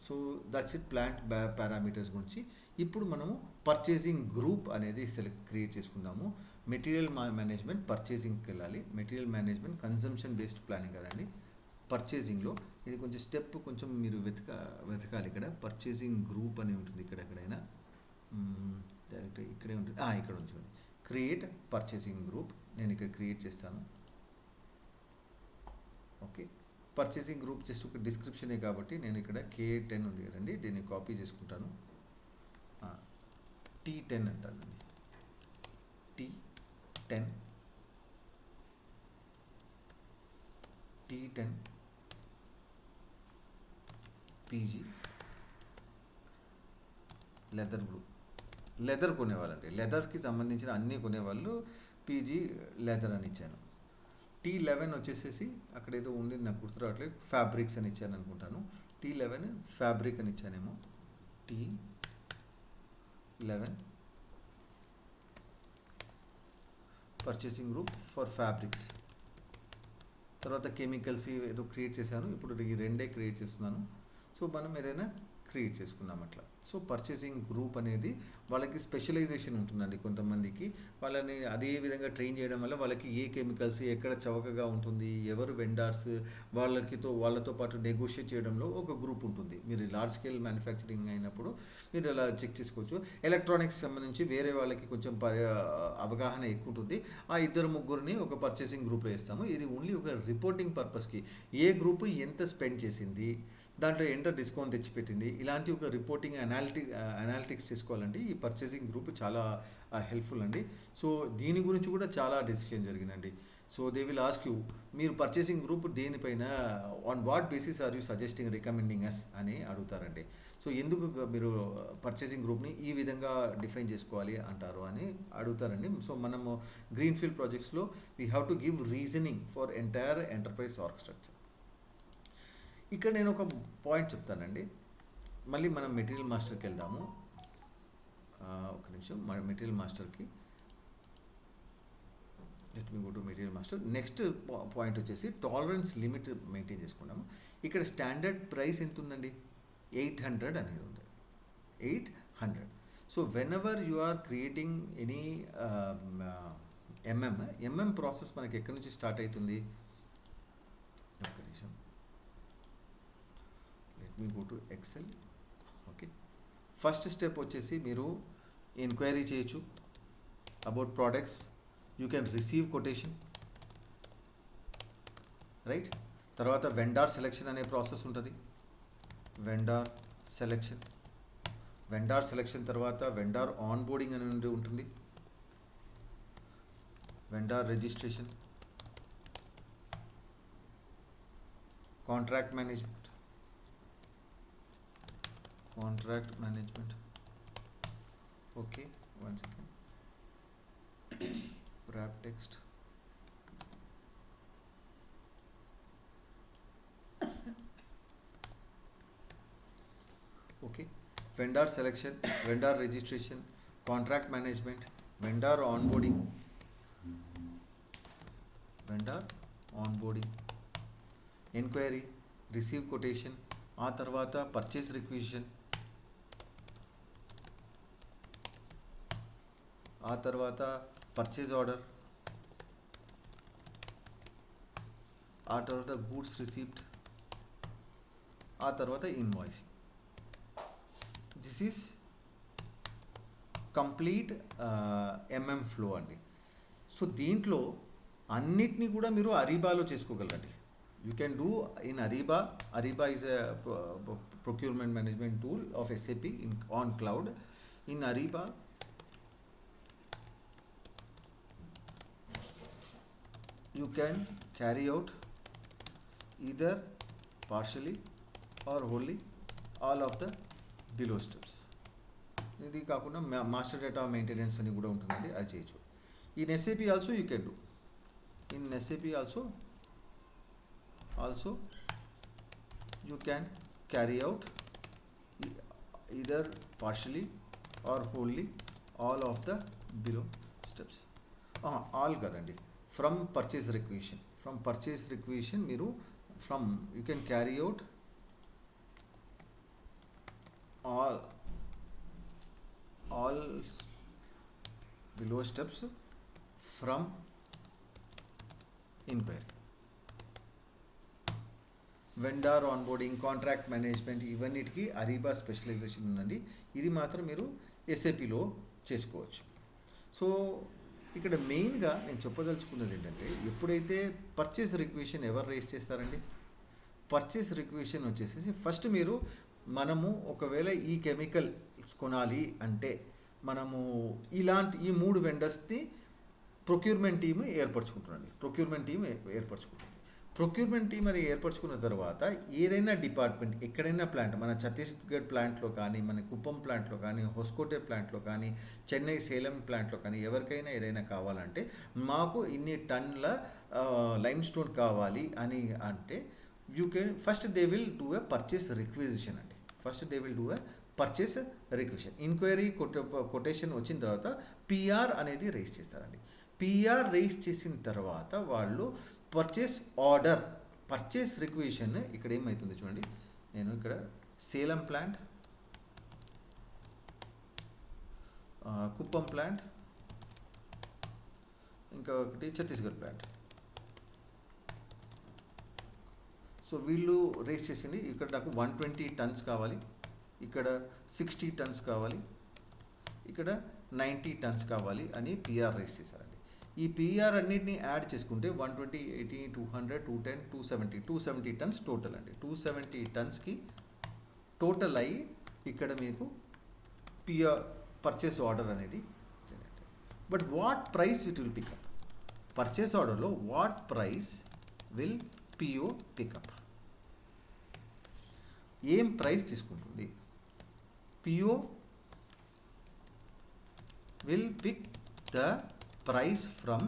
So that's it plant parameters గురించి. ఇప్పుడు మనము పర్చేసింగ్ గ్రూప్ అనేది క్రియేట్ చేసుకుందాము. మెటీరియల్ మేనేజ్మెంట్ పర్చేసింగ్కి వెళ్ళాలి. Material management consumption based planning కదండి. పర్చేసింగ్లో ఇది కొంచెం స్టెప్ కొంచెం మీరు వెతకాలి. ఇక్కడ పర్చేసింగ్ గ్రూప్ అని ఉంటుంది ఇక్కడ ఎక్కడైనా డైరెక్ట్ ఇక్కడే ఉంటుంది. ఇక్కడ ఉంచండి, క్రియేట్ పర్చేసింగ్ గ్రూప్. నేను ఇక్కడ క్రియేట్ చేస్తాను. ఓకే, పర్చేసింగ్ గ్రూప్ జస్ట్ ఒక డిస్క్రిప్షనే కాబట్టి నేను ఇక్కడ K10 ఉంది కదండి, దీన్ని కాపీ చేసుకుంటాను. T10 అంటానండి, T10 PG leather group. Leather కొనేవాళ్ళండి, లెదర్స్కి సంబంధించిన అన్నీ కొనేవాళ్ళు పీజీ లెదర్ అని ఇచ్చాను. T11 వచ్చేసేసి అక్కడ ఏదో ఉంది నాకు గుర్తు రావట్లేదు, ఫ్యాబ్రిక్స్ అని ఇచ్చాను అనుకుంటాను. T11 ఫ్యాబ్రిక్ అని ఇచ్చానేమో. T11 purchasing group for fabrics. తర్వాత కెమికల్స్ ఏదో క్రియేట్ చేశాను. ఇప్పుడు ఈ రెండే క్రియేట్ చేస్తున్నాను. సో మనం ఏదైనా క్రియేట్ చేసుకున్నాం అట్లా. సో పర్చేసింగ్ గ్రూప్ అనేది వాళ్ళకి స్పెషలైజేషన్ ఉంటుందండి. కొంతమందికి వాళ్ళని అదే విధంగా ట్రైన్ చేయడం వల్ల వాళ్ళకి ఏ కెమికల్స్ ఎక్కడ చవకగా ఉంటుంది, ఎవరు వెండర్స్, వాళ్ళతో పాటు నెగోషియేట్ చేయడంలో ఒక గ్రూప్ ఉంటుంది. మీరు లార్జ్ స్కేల్ మ్యానుఫ్యాక్చరింగ్ అయినప్పుడు మీరు అలా చెక్ చేసుకోవచ్చు. ఎలక్ట్రానిక్స్ సంబంధించి వేరే వాళ్ళకి కొంచెం అవగాహన ఎక్కువ ఉంటుంది. ఆ ఇద్దరు ముగ్గురిని ఒక పర్చేసింగ్ గ్రూప్లో వేస్తాము. ఇది ఓన్లీ ఒక రిపోర్టింగ్ పర్పస్కి, ఏ గ్రూప్ ఎంత స్పెండ్ చేసింది, దాంట్లో ఎంత డిస్కౌంట్ తెచ్చిపెట్టింది, ఇలాంటి ఒక రిపోర్టింగ్ అనాలిటిక్స్ చేసుకోవాలండి. ఈ పర్చేసింగ్ గ్రూప్ చాలా హెల్ప్ఫుల్ అండి. సో దీని గురించి కూడా చాలా డిసిషన్ జరిగిందండి. So they will ask you, మీరు పర్చేసింగ్ గ్రూప్ దేనిపైన, on what basis are you suggesting recommending us అని అడుగుతారండి. సో ఎందుకు మీరు పర్చేసింగ్ గ్రూప్ని ఈ విధంగా డిఫైన్ చేసుకోవాలి అంటారు అని అడుగుతారండి. సో మనము గ్రీన్ఫీల్డ్ ప్రాజెక్ట్స్లో we have to give reasoning for entire enterprise org structure. ఇక్కడ నేను ఒక పాయింట్ చెప్తానండి. మళ్ళీ మనం మెటీరియల్ మాస్టర్కి వెళ్దాము. ఒక నిమిషం, మెటీరియల్ మాస్టర్కి let me go to material master. Next point వచ్చేసి టాలరెన్స్ లిమిట్ మెయింటైన్ చేసుకున్నాము. ఇక్కడ స్టాండర్డ్ ప్రైస్ ఎంత ఉందండి, 800 అనేది ఉంది, 800. So whenever you are creating any MM process మనకి ఎక్కడి నుంచి స్టార్ట్ అవుతుంది, ఒక నిమిషం, let me go to Excel. Okay, first step వచ్చేసి మీరు ఎంక్వైరీ చేయొచ్చు about products. You can receive quotation, right. తర్వాత వెండార్ సెలెక్షన్ అనే ప్రాసెస్ ఉంటుంది. వెండార్ సెలెక్షన్ తర్వాత వెండార్ ఆన్ బోర్డింగ్ అనేది ఉంటుంది. Vendor registration, contract management, okay, one second, wrap text, okay, vendor selection, vendor registration, contract management, vendor onboarding, enquiry, receive quotation, ఆ తర్వాత purchase requisition, ఆ తర్వాత purchase order, ఆ తర్వాత గూడ్స్ రిసీప్ట్, ఆ తర్వాత invoicing. This is complete MM flow అండి. So దీంట్లో అన్నిటినీ కూడా మీరు అరీబాలో చేసుకోగలరండి. You can do in Ariba. Ariba is a procurement management tool of SAP on cloud. In Ariba you can carry out either partially or wholly all of the below steps. ఇది కాకుండా master data maintenance అని కూడా ఉంటుందండి, అది చేయొచ్చు. In SAP also you can do. In SAP also you can carry out either partially or wholly all of the below steps. All కదండి, from purchase requisition మీరు you can carry out all below steps from inquiry. Vendor onboarding, contract management, ఇవన్నిటికీ అరీబా specialisation ఉందండి. ఇది మాత్రం మీరు ఎస్ఏపిలో చేసుకోవచ్చు. So ఇక్కడ మెయిన్గా నేను చెప్పదలుచుకున్నది ఏంటంటే, ఎప్పుడైతే పర్చేస్ రిక్వెషన్ ఎవరు రేస్ చేస్తారండి? పర్చేస్ రిక్వెషన్ వచ్చేసి ఫస్ట్ మీరు మనము ఒకవేళ ఈ కెమికల్ కొనాలి అంటే మనము ఇలాంటి ఈ 3 వెండర్స్ని ప్రొక్యూర్మెంట్ టీమ్ ఏర్పరచుకుంటుందండి. ప్రొక్యూర్మెంట్ టీం అది ఏర్పరచుకున్న తర్వాత ఏదైనా డిపార్ట్మెంట్ ఎక్కడైనా ప్లాంట్, మన ఛత్తీస్గఢ్ ప్లాంట్లో కానీ, మన కుప్పం ప్లాంట్లో కానీ, హొస్కోటే ప్లాంట్లో కానీ, చెన్నై సేలం ప్లాంట్లో కానీ ఎవరికైనా ఏదైనా కావాలంటే మాకు ఇన్ని టన్నుల లైమ్ స్టోన్ కావాలి అని అంటే you can first they will do a purchase requisition అండి. పర్చేస్ రిక్విజిషన్ ఎంక్వైరీ కొటేషన్ వచ్చిన తర్వాత పిఆర్ అనేది రేస్ చేస్తారండి. పిఆర్ రేస్ చేసిన తర్వాత వాళ్ళు పర్చేస్ రిక్విజిషన్ ఇక్కడ ఏమవుతుంది చూడండి. నేను ఇక్కడ సేలం ప్లాంట్, కుప్పం ప్లాంట్, ఇంకా ఒకటి ఛత్తీస్గఢ్ ప్లాంట్. సో వీళ్ళు రేస్ చేసింది ఇక్కడ నాకు 120 టన్స్ కావాలి, ఇక్కడ 60 టన్స్ కావాలి, ఇక్కడ 90 టన్స్ కావాలి అని పిఆర్ రేస్ చేశారండి. ఈ పిఆర్ అన్నిటిని యాడ్ చేసుకుంటే 120, 80, 200, 210, 270 టన్స్ టోటల్ అండి. 270 టన్స్కి టోటల్ అయ్యి ఇక్కడ మీకు పిఆర్ పర్చేస్ ఆర్డర్ అనేది generate. But what price it will pick up? Purchase ఆర్డర్లో what price will PO pick up? ఏం ప్రైస్ తీసుకుంటుంది? PO will pick the price from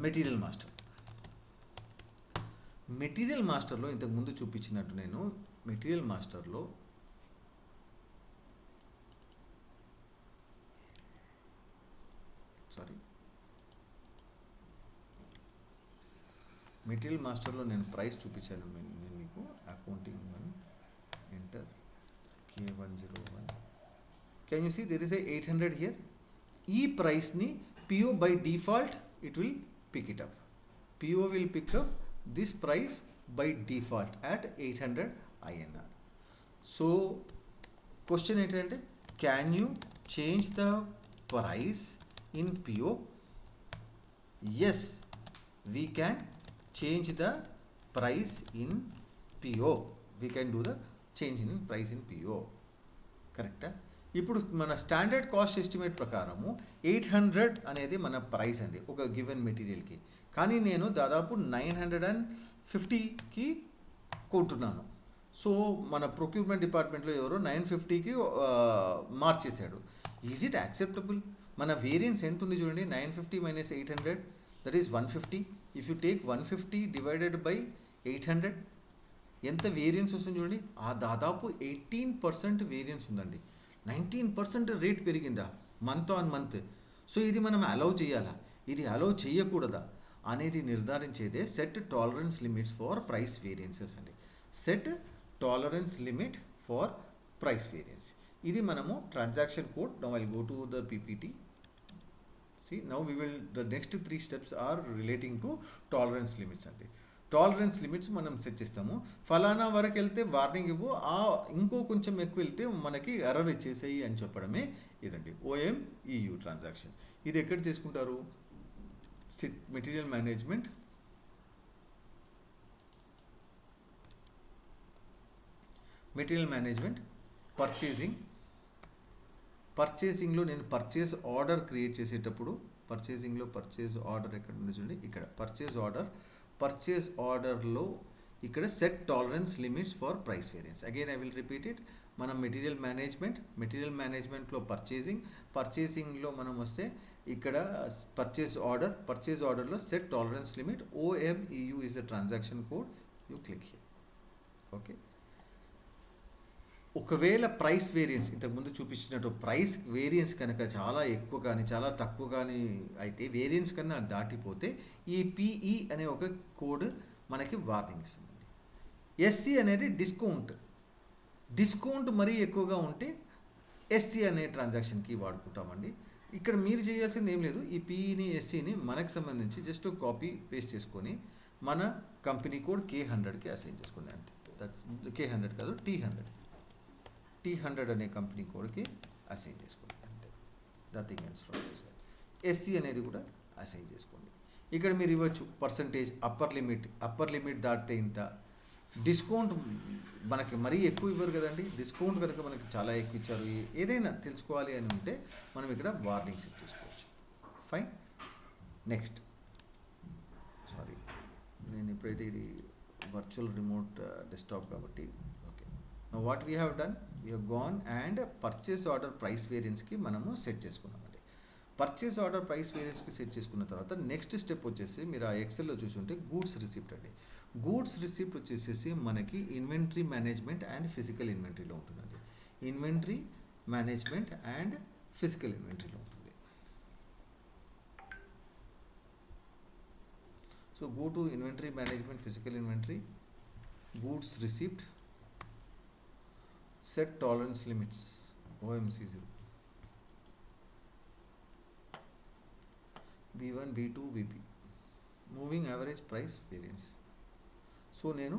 material master. Material మాస్టర్లో ఇంతకుముందు చూపించినట్టు నేను మెటీరియల్ మాస్టర్లో నేను ప్రైస్ చూపించాను నేను మీకు. Accounting enter K101. Can you see there is a 800 here? ఈ ప్రైస్ని PO by default it will pick it up. PO will pick up this price by default at 800 INR. So question ఏంటంటే, can you change the price in PO? Yes, we can change the price in PO. We can do the change in price in PO. కరెక్టా? ఇప్పుడు మన standard cost estimate ప్రకారము 800 అనేది మన price అండి ఒక given మెటీరియల్కి. కానీ నేను దాదాపు 950కి కొంటున్నాను. సో మన ప్రొక్యూర్మెంట్ డిపార్ట్మెంట్లో ఎవరో 950కి మార్చేశాడు. Is it acceptable? మన వేరియన్స్ ఎంత ఉంది చూడండి, 950 minus 800 that is 150. If you take 150 divided by 800 ఎంత వేరియన్స్ వస్తుంది చూడండి. ఆ దాదాపు 18% వేరియన్స్ ఉందండి. 19% రేట్ పెరిగిందా మంత్ ఆన్ మంత్. సో ఇది మనం అలౌ చేయాలా, ఇది అలౌ చేయకూడదా అనేది నిర్ధారించేదే set tolerance limits for price variances అండి. Set tolerance limit for price variance. ఇది మనము transaction code. Now I will go to the PPT. See, now the next 3 steps are relating to tolerance limits అండి. Tolerance limits మనం set చేస్తాము. ఫలానా వరకు వెళ్తే warning ఇవ్వు, ఇంకో కొంచెం ఎక్కువ వెళ్తే మనకి ఎర్రర్ ఇచ్చేసేయి అని చెప్పడమే ఇదండి OMEU ట్రాన్సాక్షన్. ఇది ఎక్కడ చేసుకుంటారు? మెటీరియల్ మేనేజ్మెంట్ పర్చేసింగ్లో నేను పర్చేస్ ఆర్డర్ క్రియేట్ చేసేటప్పుడు పర్చేస్ ఆర్డర్ ఎక్కడ ఉంది చూడండి, ఇక్కడ పర్చేస్ ఆర్డర్లో ఇక్కడ set tolerance limits for price variance. Again I will repeat it. మనం మెటీరియల్ మేనేజ్మెంట్లో పర్చేసింగ్లో మనం వస్తే ఇక్కడ పర్చేస్ ఆర్డర్లో set tolerance limit OMEU is the transaction code. You click here. Okay. ఒకవేళ ప్రైస్ వేరియన్స్ ఇంతకుముందు చూపించినట్టు ప్రైస్ వేరియన్స్ కనుక చాలా ఎక్కువ కానీ చాలా తక్కువ కానీ అయితే, వేరియన్స్ కన్నా దాటిపోతే ఈ PE అనే ఒక కోడ్ మనకి వార్నింగ్ ఇస్తుందండి. SC అనేది డిస్కౌంట్ మరీ ఎక్కువగా ఉంటే SC అనే ట్రాన్సాక్షన్కి వాడుకుంటామండి. ఇక్కడ మీరు చేయాల్సింది ఏం లేదు, ఈ PEని SCని మనకు సంబంధించి జస్ట్ కాపీ పేస్ట్ చేసుకొని మన కంపెనీ కోడ్ K100కి అసైన్ చేసుకోండి అంతే. దట్స్ K100 కాదు, T100 అనే కంపెనీ కోడ్కి అసైన్ చేసుకోండి అంతే. Nothing else from this. SC అనేది కూడా అసైన్ చేసుకోండి. ఇక్కడ మీరు ఇవ్వచ్చు పర్సంటేజ్, అప్పర్ లిమిట్ దాటితే ఇంత. డిస్కౌంట్ మనకి మరీ ఎక్కువ ఇవ్వరు కదండి, డిస్కౌంట్ కనుక మనకి చాలా ఎక్కువ ఇచ్చారు, ఏదైనా తెలుసుకోవాలి అని ఉంటే మనం ఇక్కడ వార్నింగ్ సెట్ చేసుకోవచ్చు. ఫైన్. నెక్స్ట్, సారీ, నేను ఎప్పుడైతే ఇది వర్చువల్ రిమోట్ డెస్క్టాప్ కాబట్టి okay. What we have done, we have gone and purchase order price వేరియన్స్కి మనము సెట్ చేసుకున్నామండి. పర్చేస్ ఆర్డర్ ప్రైస్ వేరియన్స్కి సెట్ చేసుకున్న తర్వాత నెక్స్ట్ స్టెప్ వచ్చేసి మీరు ఆ ఎక్సెల్లో చూసుంటే గూడ్స్ రిసిప్ట్ అండి. గూడ్స్ రిసిప్ట్ వచ్చేసేసి మనకి ఇన్వెంటరీ మేనేజ్మెంట్ అండ్ ఫిజికల్ ఇన్వెంటరీలో ఉంటుందండి. ఇన్వెంటరీ మేనేజ్మెంట్ అండ్ ఫిజికల్ ఇన్వెంటరీలో ఉంటుంది. So go to inventory management, physical inventory, goods receipt, set tolerance limits OMC0, B1, B2, VP, moving average price variance. So నేను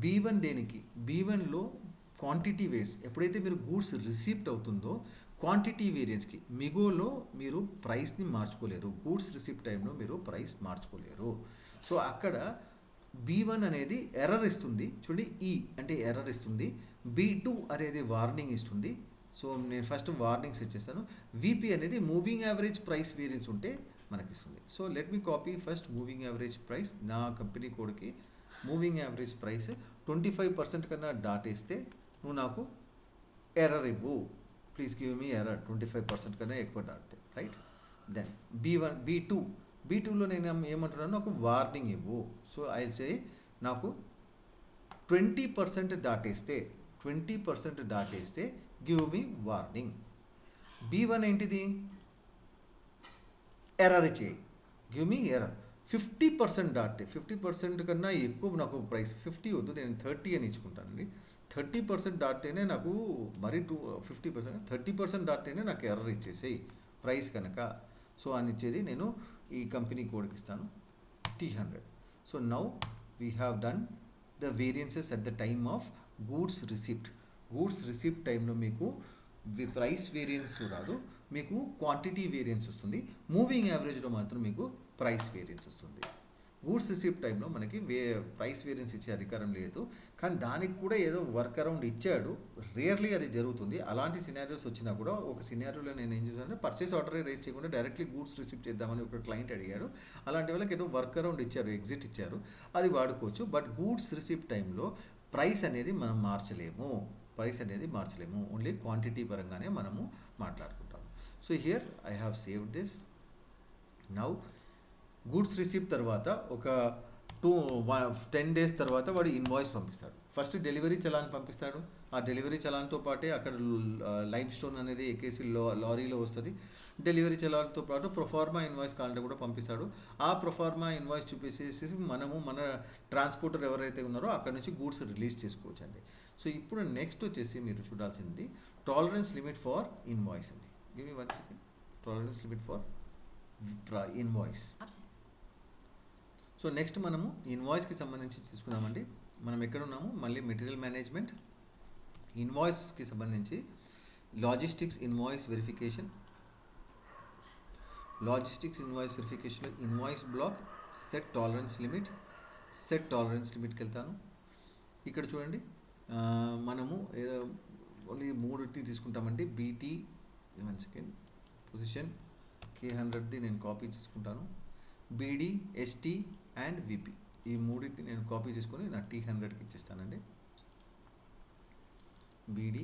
B1 దేనికి, B1లో quantity variance, ఎప్పుడైతే మీరు goods receipt అవుతుందో quantity వేరియన్స్కి, మిగోలో మీరు ప్రైస్ని మార్చుకోలేరు, goods receipt టైంలో మీరు ప్రైస్ మార్చుకోలేరు. సో అక్కడ B1 అనేది ఎర్రర్ ఇస్తుంది చూడండి, ఈ అంటే ఎర్రర్ ఇస్తుంది, B2 అనేది వార్నింగ్ ఇస్తుంది. సో నేను ఫస్ట్ వార్నింగ్ సెట్ చేస్తాను. VP అనేది మూవింగ్ యావరేజ్ ప్రైస్ వేరియన్స్ ఉంటే మనకి ఇస్తుంది. So let me copy first moving average price. నా కంపెనీ కోడ్కి మూవింగ్ యావరేజ్ ప్రైస్ 25% కన్నా దాటేస్తే నువ్వు నాకు ఎర్రర్ ఇవ్వు, ప్లీజ్ గివ్ మీ ఎర్రర్ 25% కన్నా ఎక్కువ దాటితే, రైట్. దెన్ B2లో నేను ఏమంటున్నాను, నాకు వార్నింగ్ ఇవ్వు. సో ఐ సే నాకు 20% దాటేస్తే గివ్ మీ వార్నింగ్. B1 ఏంటిది, ఎర్రర్ చేయి, గివ్ మీ ఎర్రర్. 50% దాటితే, 50% కన్నా ఎక్కువ నాకు ప్రైస్ 50 వద్దు, నేను 30 అని ఇచ్చుకుంటానండి. 30% దాటితేనే నాకు మరీ 50%, 30% దాటితేనే నాకు ఎర్రర్ ఇచ్చేసేయి ప్రైస్ కనుక. సో అని ఇచ్చేది నేను ఈ కంపెనీ కోడ్కి ఇస్తాను T100. So now we have done the variances at the time of goods receipt. Goods receipt టైంలో మీకు ప్రైస్ వేరియన్స్ రాదు, మీకు క్వాంటిటీ వేరియన్స్ వస్తుంది. మూవింగ్ యావరేజ్లో మాత్రం మీకు ప్రైస్ వేరియన్స్ వస్తుంది. గూడ్స్ రిసిప్ట్ టైంలో మనకి ప్రైస్ వేరియన్స్ ఇచ్చే అధికారం లేదు, కానీ దానికి కూడా ఏదో వర్క్ అరౌండ్ ఇచ్చాడు. రియర్లీ అది జరుగుతుంది. అలాంటి సినారియోస్ వచ్చినా కూడా, ఒక సినారియోలో నేను ఏం చేశానంటే పర్చేస్ ఆర్డర్ రేస్ చేయకుండా డైరెక్ట్లీ గూడ్స్ రిసిప్ట్ చేద్దామని ఒక క్లయింట్ అడిగాడు. అలాంటి వాళ్ళకి ఏదో వర్క్ అరౌండ్ ఇచ్చారు, ఎగ్జిట్ ఇచ్చారు, అది వాడుకోవచ్చు. బట్ గూడ్స్ రిసిప్ట్ టైంలో ప్రైస్ అనేది మనం మార్చలేము, ఓన్లీ క్వాంటిటీ పరంగానే మనము మాట్లాడుకుంటాము. So here I have saved this. Now goods receipt తర్వాత ఒక 10 days తర్వాత వాడు ఇన్వాయిస్ పంపిస్తాడు. ఫస్ట్ డెలివరీ చలాన్ పంపిస్తాడు. ఆ డెలివరీ చలాన్తో పాటే అక్కడ లైమ్ స్టోన్ అనేది ఎక్కేసి లారీలో వస్తుంది. డెలివరీ చలాన్తో పాటు ప్రొఫార్మా ఇన్వాయిస్ కావాలంటే కూడా పంపిస్తాడు. ఆ ప్రొఫార్మా ఇన్వాయిస్ చూపించేసి మనము మన ట్రాన్స్పోర్టర్ ఎవరైతే ఉన్నారో అక్కడ నుంచి గూడ్స్ రిలీజ్ చేసుకోవచ్చు అండి. సో ఇప్పుడు నెక్స్ట్ వచ్చేసి మీరు చూడాల్సింది టాలరెన్స్ లిమిట్ ఫర్ ఇన్వాయిస్ అండి. Give me 1 second. Tolerance limit for invoice. So next మనము ఇన్వాయిస్కి సంబంధించి తీసుకున్నామండి. మనం ఎక్కడ ఉన్నాము, మళ్ళీ మెటీరియల్ మేనేజ్మెంట్, ఇన్వాయిస్కి సంబంధించి logistics invoice verification. Invoice block, set tolerance లిమిట్కి వెళ్తాను. ఇక్కడ చూడండి, మనము ఓన్లీ 3 తీసుకుంటామండి. BT 1 second, పొజిషన్ K100ది నేను కాపీ చేసుకుంటాను. BD, ST అండ్ VP, ఈ 3 నేను కాపీ చేసుకొని నా T100కి ఇచ్చేస్తానండి. BD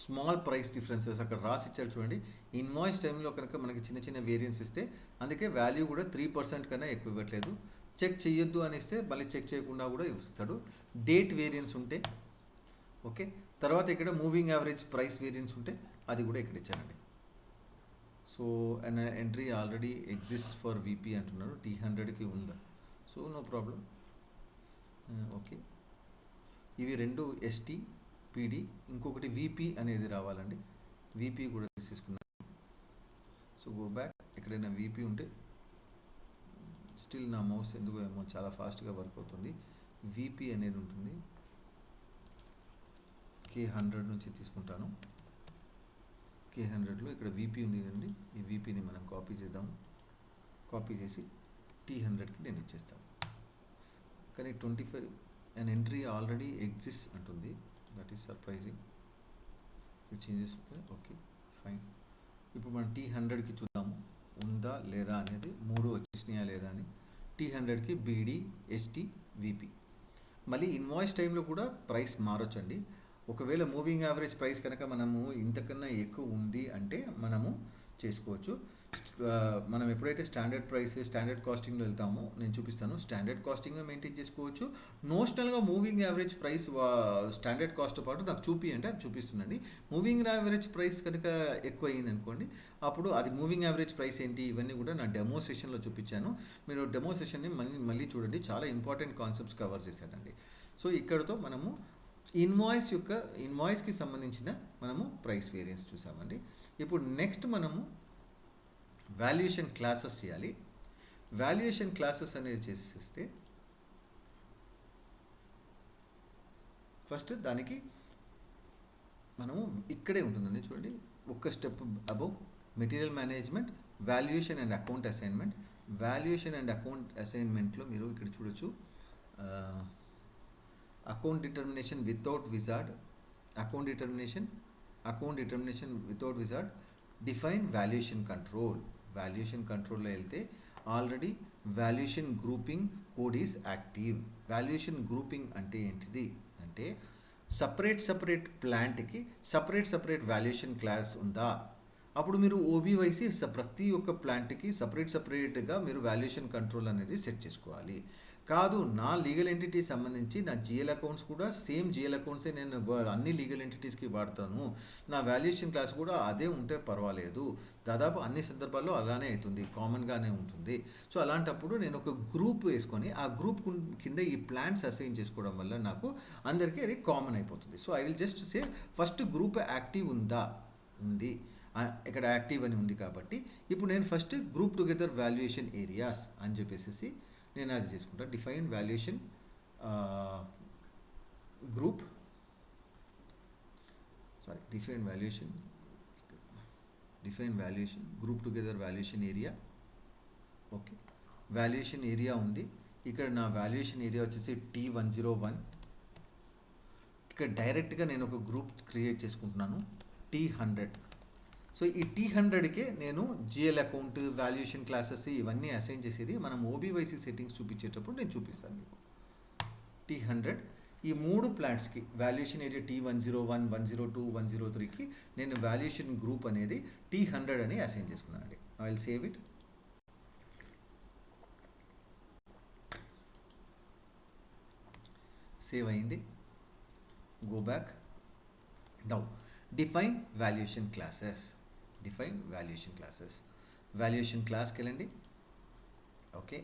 స్మాల్ ప్రైస్ డిఫరెన్సెస్ అక్కడ రాసి ఇచ్చాడు చూడండి. ఇన్వాయిస్ టైంలో కనుక మనకి చిన్న చిన్న వేరియన్స్ ఇస్తే, అందుకే వాల్యూ కూడా 3% కన్నా ఎక్కువ ఇవ్వట్లేదు. చెక్ చేయొద్దు అని ఇస్తే మళ్ళీ చెక్ చేయకుండా కూడా ఇస్తాడు. డేట్ వేరియన్స్ ఉంటే ఓకే. తర్వాత ఇక్కడ మూవింగ్ యావరేజ్ ప్రైస్ వేరియన్స్ ఉంటే అది కూడా ఇక్కడ ఇచ్చానండి. So and entry already exist for VP అంటున్నారు, T100కి ఉందా, సో నో ప్రాబ్లం. ఓకే, ఇవి 2 ST, PD, ఇంకొకటి VP అనేది రావాలండి. VP కూడా తీసుకున్నాను. సో గో బ్యాక్, ఎక్కడైనా VP ఉంటే స్టిల్ నా మౌస్ ఎందుకో ఏమో చాలా ఫాస్ట్గా వర్క్ అవుతుంది. వీపీ అనేది ఉంటుంది, K100 నుంచి తీసుకుంటాను. K100లో ఇక్కడ వీపీ ఉంది అండి, ఈ వీపీని మనం కాపీ చేద్దాం. కాపీ చేసి T100కి నేను ఇచ్చేస్తాను. కానీ 25 an entry ఆల్రెడీ ఎగ్జిస్ట్ అంటుంది. That is surprising. Changes okay fine. ఇప్పుడు మనం T100కి చూద్దాము ఉందా లేదా అనేది, 3 వచ్చేసినాయా లేదా అని. T100కి BD ST VP. మళ్ళీ ఇన్వాయిస్ టైంలో కూడా ప్రైస్ మారొచ్చండి. ఒకవేళ మూవింగ్ యావరేజ్ ప్రైస్ కనుక మనము ఇంతకన్నా ఎక్కువ ఉంది అంటే మనము చేసుకోవచ్చు. మనం ఎప్పుడైతే స్టాండర్డ్ ప్రైస్ స్టాండర్డ్ కాస్టింగ్లో వెళ్తామో నేను చూపిస్తాను, స్టాండర్డ్ కాస్టింగ్ మెయింటైన్ చేసుకోవచ్చు. నోషనల్గా మూవింగ్ యావరేజ్ ప్రైస్ స్టాండర్డ్ కాస్ట్తో పాటు నాకు అంటే అది చూపిస్తుందండి. మూవింగ్ యావరేజ్ ప్రైస్ కనుక ఎక్కువ అయింది అనుకోండి, అప్పుడు అది మూవింగ్ యావరేజ్ ప్రైస్ ఏంటి ఇవన్నీ కూడా నా డెమో సెషన్లో చూపించాను. మీరు డెమో సెషన్ని మళ్ళీ చూడండి, చాలా ఇంపార్టెంట్ కాన్సెప్ట్స్ కవర్ చేశానండి. సో ఇక్కడతో మనము ఇన్వాయిస్కి సంబంధించిన మనము ప్రైస్ వేరియన్స్ చూసామండి. ఇప్పుడు నెక్స్ట్ మనము వాల్యుయేషన్ క్లాసెస్ చేయాలి. వాల్యుయేషన్ క్లాసెస్ అనేది చేసేస్తే ఫస్ట్ దానికి మనము ఇక్కడే ఉంటుందండి చూడండి, ఒక్క step above material management, valuation and account assignment. Valuation and account అసైన్మెంట్లో మీరు ఇక్కడ చూడొచ్చు, account determination without wizard, account determination without wizard, define valuation control. వాల్యుయేషన్ కంట్రోల్లో వెళ్తే already valuation grouping code is active. Valuation grouping అంటే ఏంటిది అంటే సపరేట్ ప్లాంట్కి సపరేట్ వాల్యుయేషన్ క్లాస్ ఉందా, అప్పుడు మీరు ఓబీవైసి ప్రతి ఒక్క ప్లాంట్కి సపరేట్గా మీరు వాల్యుయేషన్ కంట్రోల్ అనేది సెట్ చేసుకోవాలి. కాదు నా లీగల్ ఎంటిటీ సంబంధించి నా జిఎల్ అకౌంట్స్ కూడా సేమ్ జిఎల్ అకౌంట్సే నేను అన్ని లీగల్ ఎంటిటీస్కి వాడతాను, నా వాల్యుయేషన్ క్లాస్ కూడా అదే ఉంటే పర్వాలేదు, దాదాపు అన్ని సందర్భాల్లో అలానే అవుతుంది, కామన్గానే ఉంటుంది. సో అలాంటప్పుడు నేను ఒక గ్రూప్ వేసుకొని ఆ గ్రూప్ కింద ఈ ప్లాన్స్ అసైన్ చేసుకోవడం వల్ల నాకు అందరికీ అది కామన్ అయిపోతుంది. So I will just say first group active ఉంది, ఇక్కడ యాక్టివ్ అని ఉంది కాబట్టి ఇప్పుడు నేను first group together valuation areas అని చెప్పేసి నేను అది చేసుకుంటాను. Define valuation group group together valuation area. Okay, valuation area ఉంది. ఇక్కడ నా వాల్యుయేషన్ ఏరియా వచ్చేసి T101. ఇక్కడ డైరెక్ట్గా నేను ఒక గ్రూప్ క్రియేట్ చేసుకుంటున్నాను T100. సో ఈ T100కే నేను జిఎల్ అకౌంట్ వాల్యుయేషన్ క్లాసెస్ ఇవన్నీ అసైన్ చేసేది మనం ఓబీవైసీ సెట్టింగ్స్ చూపించేటప్పుడు నేను చూపిస్తాను మీకు. T100 ఈ 3 ప్లాంట్స్కి వాల్యుయేషన్ ఏరియా T101, 102, 103కి నేను వాల్యుయేషన్ గ్రూప్ అనేది T100 అని అసైన్ చేసుకున్నాను అండి. I will save it. Save అయింది. Go back. Now define valuation classes. Valuation క్లాస్కి వెళ్ళండి. ఓకే,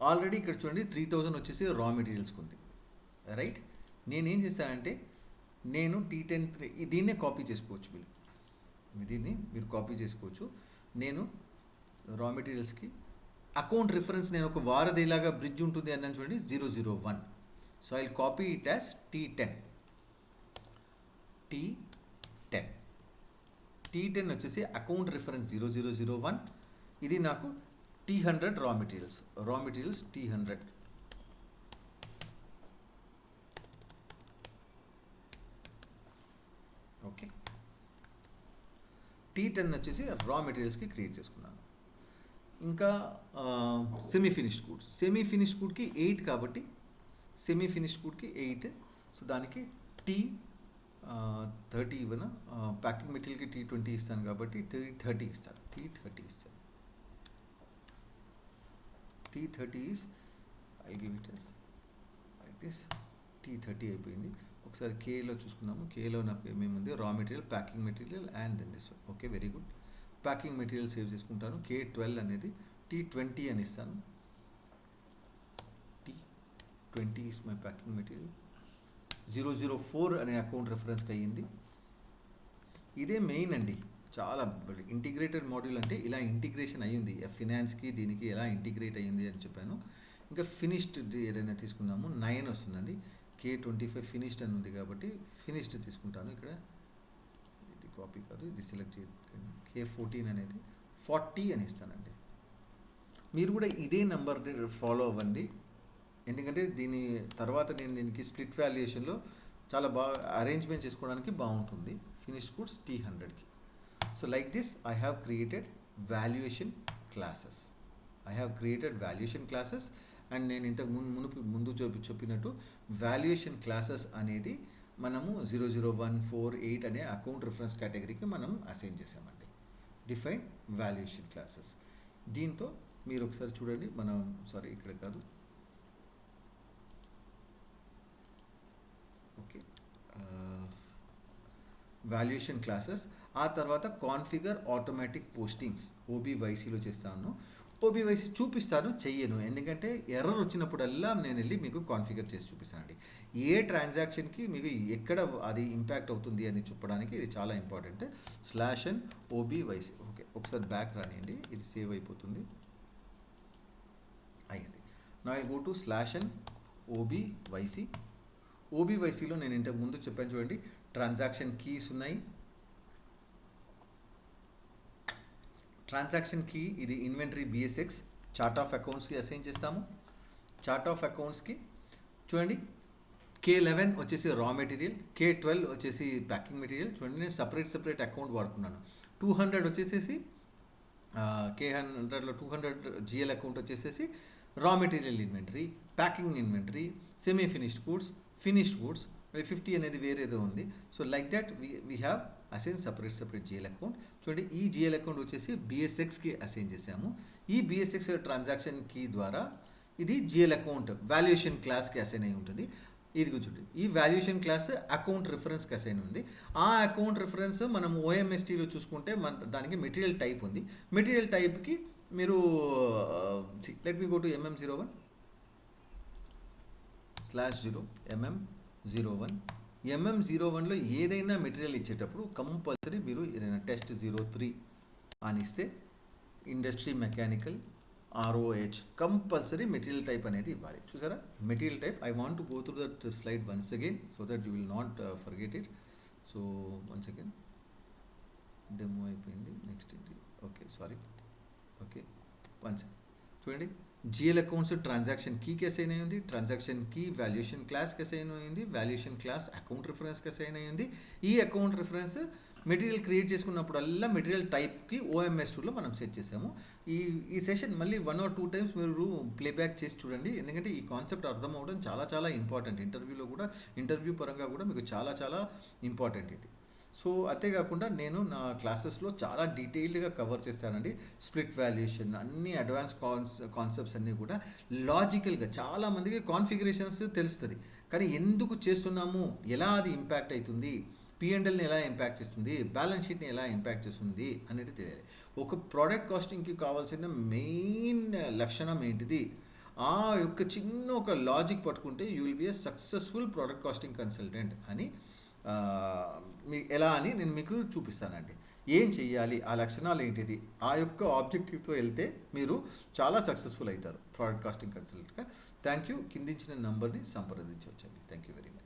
ఆల్రెడీ ఇక్కడ చూడండి 3000 వచ్చేసి రా మెటీరియల్స్కి ఉంది, రైట్. నేనేం చేశానంటే నేను T10 దీన్నే కాపీ చేసుకోవచ్చు, దీన్ని మీరు కాపీ చేసుకోవచ్చు. నేను రా మెటీరియల్స్కి అకౌంట్ రిఫరెన్స్ నేను ఒక వారధిలాగా బ్రిడ్జ్ ఉంటుంది అన్నాను చూడండి 001. So I will copy it as T10. T10 వచ్చేసి అకౌంట్ రిఫరెన్స్ 0001. ఇది నాకు T100 రా మెటీరియల్స్ T100. ఓకే, T10 వచ్చేసి రా మెటీరియల్స్కి క్రియేట్ చేసుకున్నాను. ఇంకా సెమీ ఫినిష్డ్ గుడ్కి 8 కాబట్టి సెమీ ఫినిష్డ్ గుడ్కి 8. సో దానికి T30 ఇవ్వను, ప్యాకింగ్ మెటీరియల్కి T20 ఇస్తాను కాబట్టి T30 ఇస్తాను. T30 is I give it as like this. T30 అయిపోయింది. ఒకసారి కేలో చూసుకుందాము. కేలో నాకు ఏమేమి ఉంది, raw material, packing material and then this one. Okay, very good. Packing material save చేసుకుంటాను. K12 అనేది T20 అని ఇస్తాను. T20 is my packing material. 004 అనే అకౌంట్ రెఫరెన్స్కి అయ్యింది. ఇదే మెయిన్ అండి. చాలా ఇంటిగ్రేటెడ్ మాడ్యూల్ అంటే ఇలా ఇంటిగ్రేషన్ అయ్యింది, ఫినాన్స్కి దీనికి ఎలా ఇంటిగ్రేట్ అయ్యింది అని చెప్పాను. ఇంకా ఫినిష్డ్ ఏదైనా తీసుకుందాము, 9 వస్తుందండి. K25 ఫినిష్డ్ అని ఉంది కాబట్టి ఫినిష్డ్ తీసుకుంటాను. ఇక్కడ ఇది కాపీ కాదు, ఇది సెలెక్ట్ చేయండి. K14 అనేది 40 అని ఇస్తానండి. మీరు కూడా ఇదే నెంబర్ ఫాలో అవ్వండి, ఎందుకంటే దీని తర్వాత నేను దీనికి స్ప్లిట్ వాల్యుయేషన్లో చాలా బాగా అరేంజ్మెంట్ చేసుకోవడానికి బాగుంటుంది. ఫినిష్డ్ గూడ్స్ T100కి. So like this I have created valuation classes. And నేను ఇంతకు ముందు చెప్పినట్టు వాల్యుయేషన్ క్లాసెస్ అనేది మనము 00148 అనే అకౌంట్ రిఫరెన్స్ కేటగిరీకి మనం అసైన్ చేసామండి. Define valuation classes. దీంతో మీరు ఒకసారి చూడండి, ఇక్కడ కాదు, ఓకే, వాల్యుయేషన్ క్లాసెస్. ఆ తర్వాత కాన్ఫిగర్ ఆటోమేటిక్ పోస్టింగ్స్ OBYCలో చేస్తాను. OBYC చూపిస్తాను, చెయ్యను, ఎందుకంటే ఎర్రర్ వచ్చినప్పుడల్లా నేను వెళ్ళి మీకు కాన్ఫిగర్ చేసి చూపిస్తానండి. ఏ ట్రాన్సాక్షన్కి మీకు ఎక్కడ అది ఇంపాక్ట్ అవుతుంది అని చెప్పడానికి ఇది చాలా ఇంపార్టెంట్. /n OBYC. ఓకే, ఒకసారి బ్యాక్ రానియండి, ఇది సేవ్ అయిపోతుంది. అయ్యింది. నా I go to /n OBYC. OBYCలో నేను ఇంతకు ముందు చెప్పాను చూడండి, ట్రాన్సాక్షన్ కీస్ ఉన్నాయి. ట్రాన్సాక్షన్ కీ ఇది ఇన్వెంటరీ BSX. చార్ట్ ఆఫ్ అకౌంట్స్కి అసైన్ చేస్తాము. చార్ట్ ఆఫ్ అకౌంట్స్కి చూడండి, K11 వచ్చేసి రా మెటీరియల్, K12 వచ్చేసి ప్యాకింగ్ మెటీరియల్. చూడండి, నేను సపరేట్ అకౌంట్ వాడుకున్నాను. 200 వచ్చేసేసి K100లో 200 GL అకౌంట్ వచ్చేసేసి raw material inventory, packing inventory, semi finished goods. 50 అనేది వేరేదో ఉంది. So like that we have assign separate GL account. చూడండి, ఈ GL అకౌంట్ వచ్చేసి BSXకి అసైన్ చేసాము. ఈ BSX ట్రాన్సాక్షన్ కీ ద్వారా ఇది GL అకౌంట్ వాల్యుయేషన్ క్లాస్కి అసైన్ అయి ఉంటుంది. ఇది చూడండి, ఈ వాల్యుయేషన్ క్లాస్ అకౌంట్ రిఫరెన్స్కి అసైన్ ఉంది. ఆ అకౌంట్ రిఫరెన్స్ మనం OMSTలో చూసుకుంటే దానికి మెటీరియల్ టైప్ ఉంది. మెటీరియల్ టైప్కి మీరు let me go to MM01 /0 MM01. MM01లో ఏదైనా మెటీరియల్ ఇచ్చేటప్పుడు కంపల్సరీ మీరు ఏదైనా టెస్ట్ 03 అని ఇస్తే industry mechanical ROH compulsory material type అనేది ఇవ్వాలి. చూసారా, material type. I want to go through that slide once again so that you will not forget it. So once again demo అయిపోయింది. Next ఏంటి? Okay, sorry. Okay, once చూడండి, GL accounts transaction కీకి assign అయ్యింది, transaction key valuation క్లాస్కి assign అయ్యింది, valuation class account రిఫరెన్స్కి assign అయ్యింది. ఈ అకౌంట్ రిఫరెన్స్ మెటీరియల్ క్రియేట్ చేసుకున్నప్పుడల్లా మెటీరియల్ టైప్కి OMS2లో మనం సెట్ చేసాము. ఈ సెషన్ మళ్ళీ 1 or 2 టైమ్స్ మీరు ప్లేబ్యాక్ చేసి చూడండి, ఎందుకంటే ఈ కాన్సెప్ట్ అర్థం అవ్వడం చాలా ఇంపార్టెంట్. ఇంటర్వ్యూ పరంగా కూడా మీకు చాలా ఇంపార్టెంట్ ఇది. సో అంతేకాకుండా నేను నా క్లాసెస్లో చాలా డీటెయిల్డ్గా కవర్ చేస్తానండి. స్ప్లిట్ వాల్యుయేషన్, అన్ని అడ్వాన్స్ కాన్సెప్ట్స్ అన్నీ కూడా లాజికల్గా. చాలామందికి కాన్ఫిగరేషన్స్ తెలుస్తుంది, కానీ ఎందుకు చేస్తున్నాము, ఎలా అది ఇంపాక్ట్ అవుతుంది, P&Lని ఎలా ఇంపాక్ట్ చేస్తుంది, బ్యాలెన్స్ షీట్ని ఎలా ఇంపాక్ట్ చేస్తుంది అనేది తెలియాలి. ఒక ప్రోడక్ట్ కాస్టింగ్కి కావాల్సిన మెయిన్ లక్షణం ఏంటిది, ఆ యొక్క చిన్న ఒక లాజిక్ పట్టుకుంటే you will be a successful product costing consultant అని ఎలా అని నేను మీకు చూపిస్తానండి. ఏం చెయ్యాలి, ఆ లక్షణాలు ఏంటిది, ఆ యొక్క ఆబ్జెక్టివ్తో వెళ్తే మీరు చాలా సక్సెస్ఫుల్ అవుతారు ప్రోడక్ట్ కాస్టింగ్ కన్సల్టెంట్గా. Thank you. కిందించిన నంబర్ని సంప్రదించవచ్చండి. Thank you very much.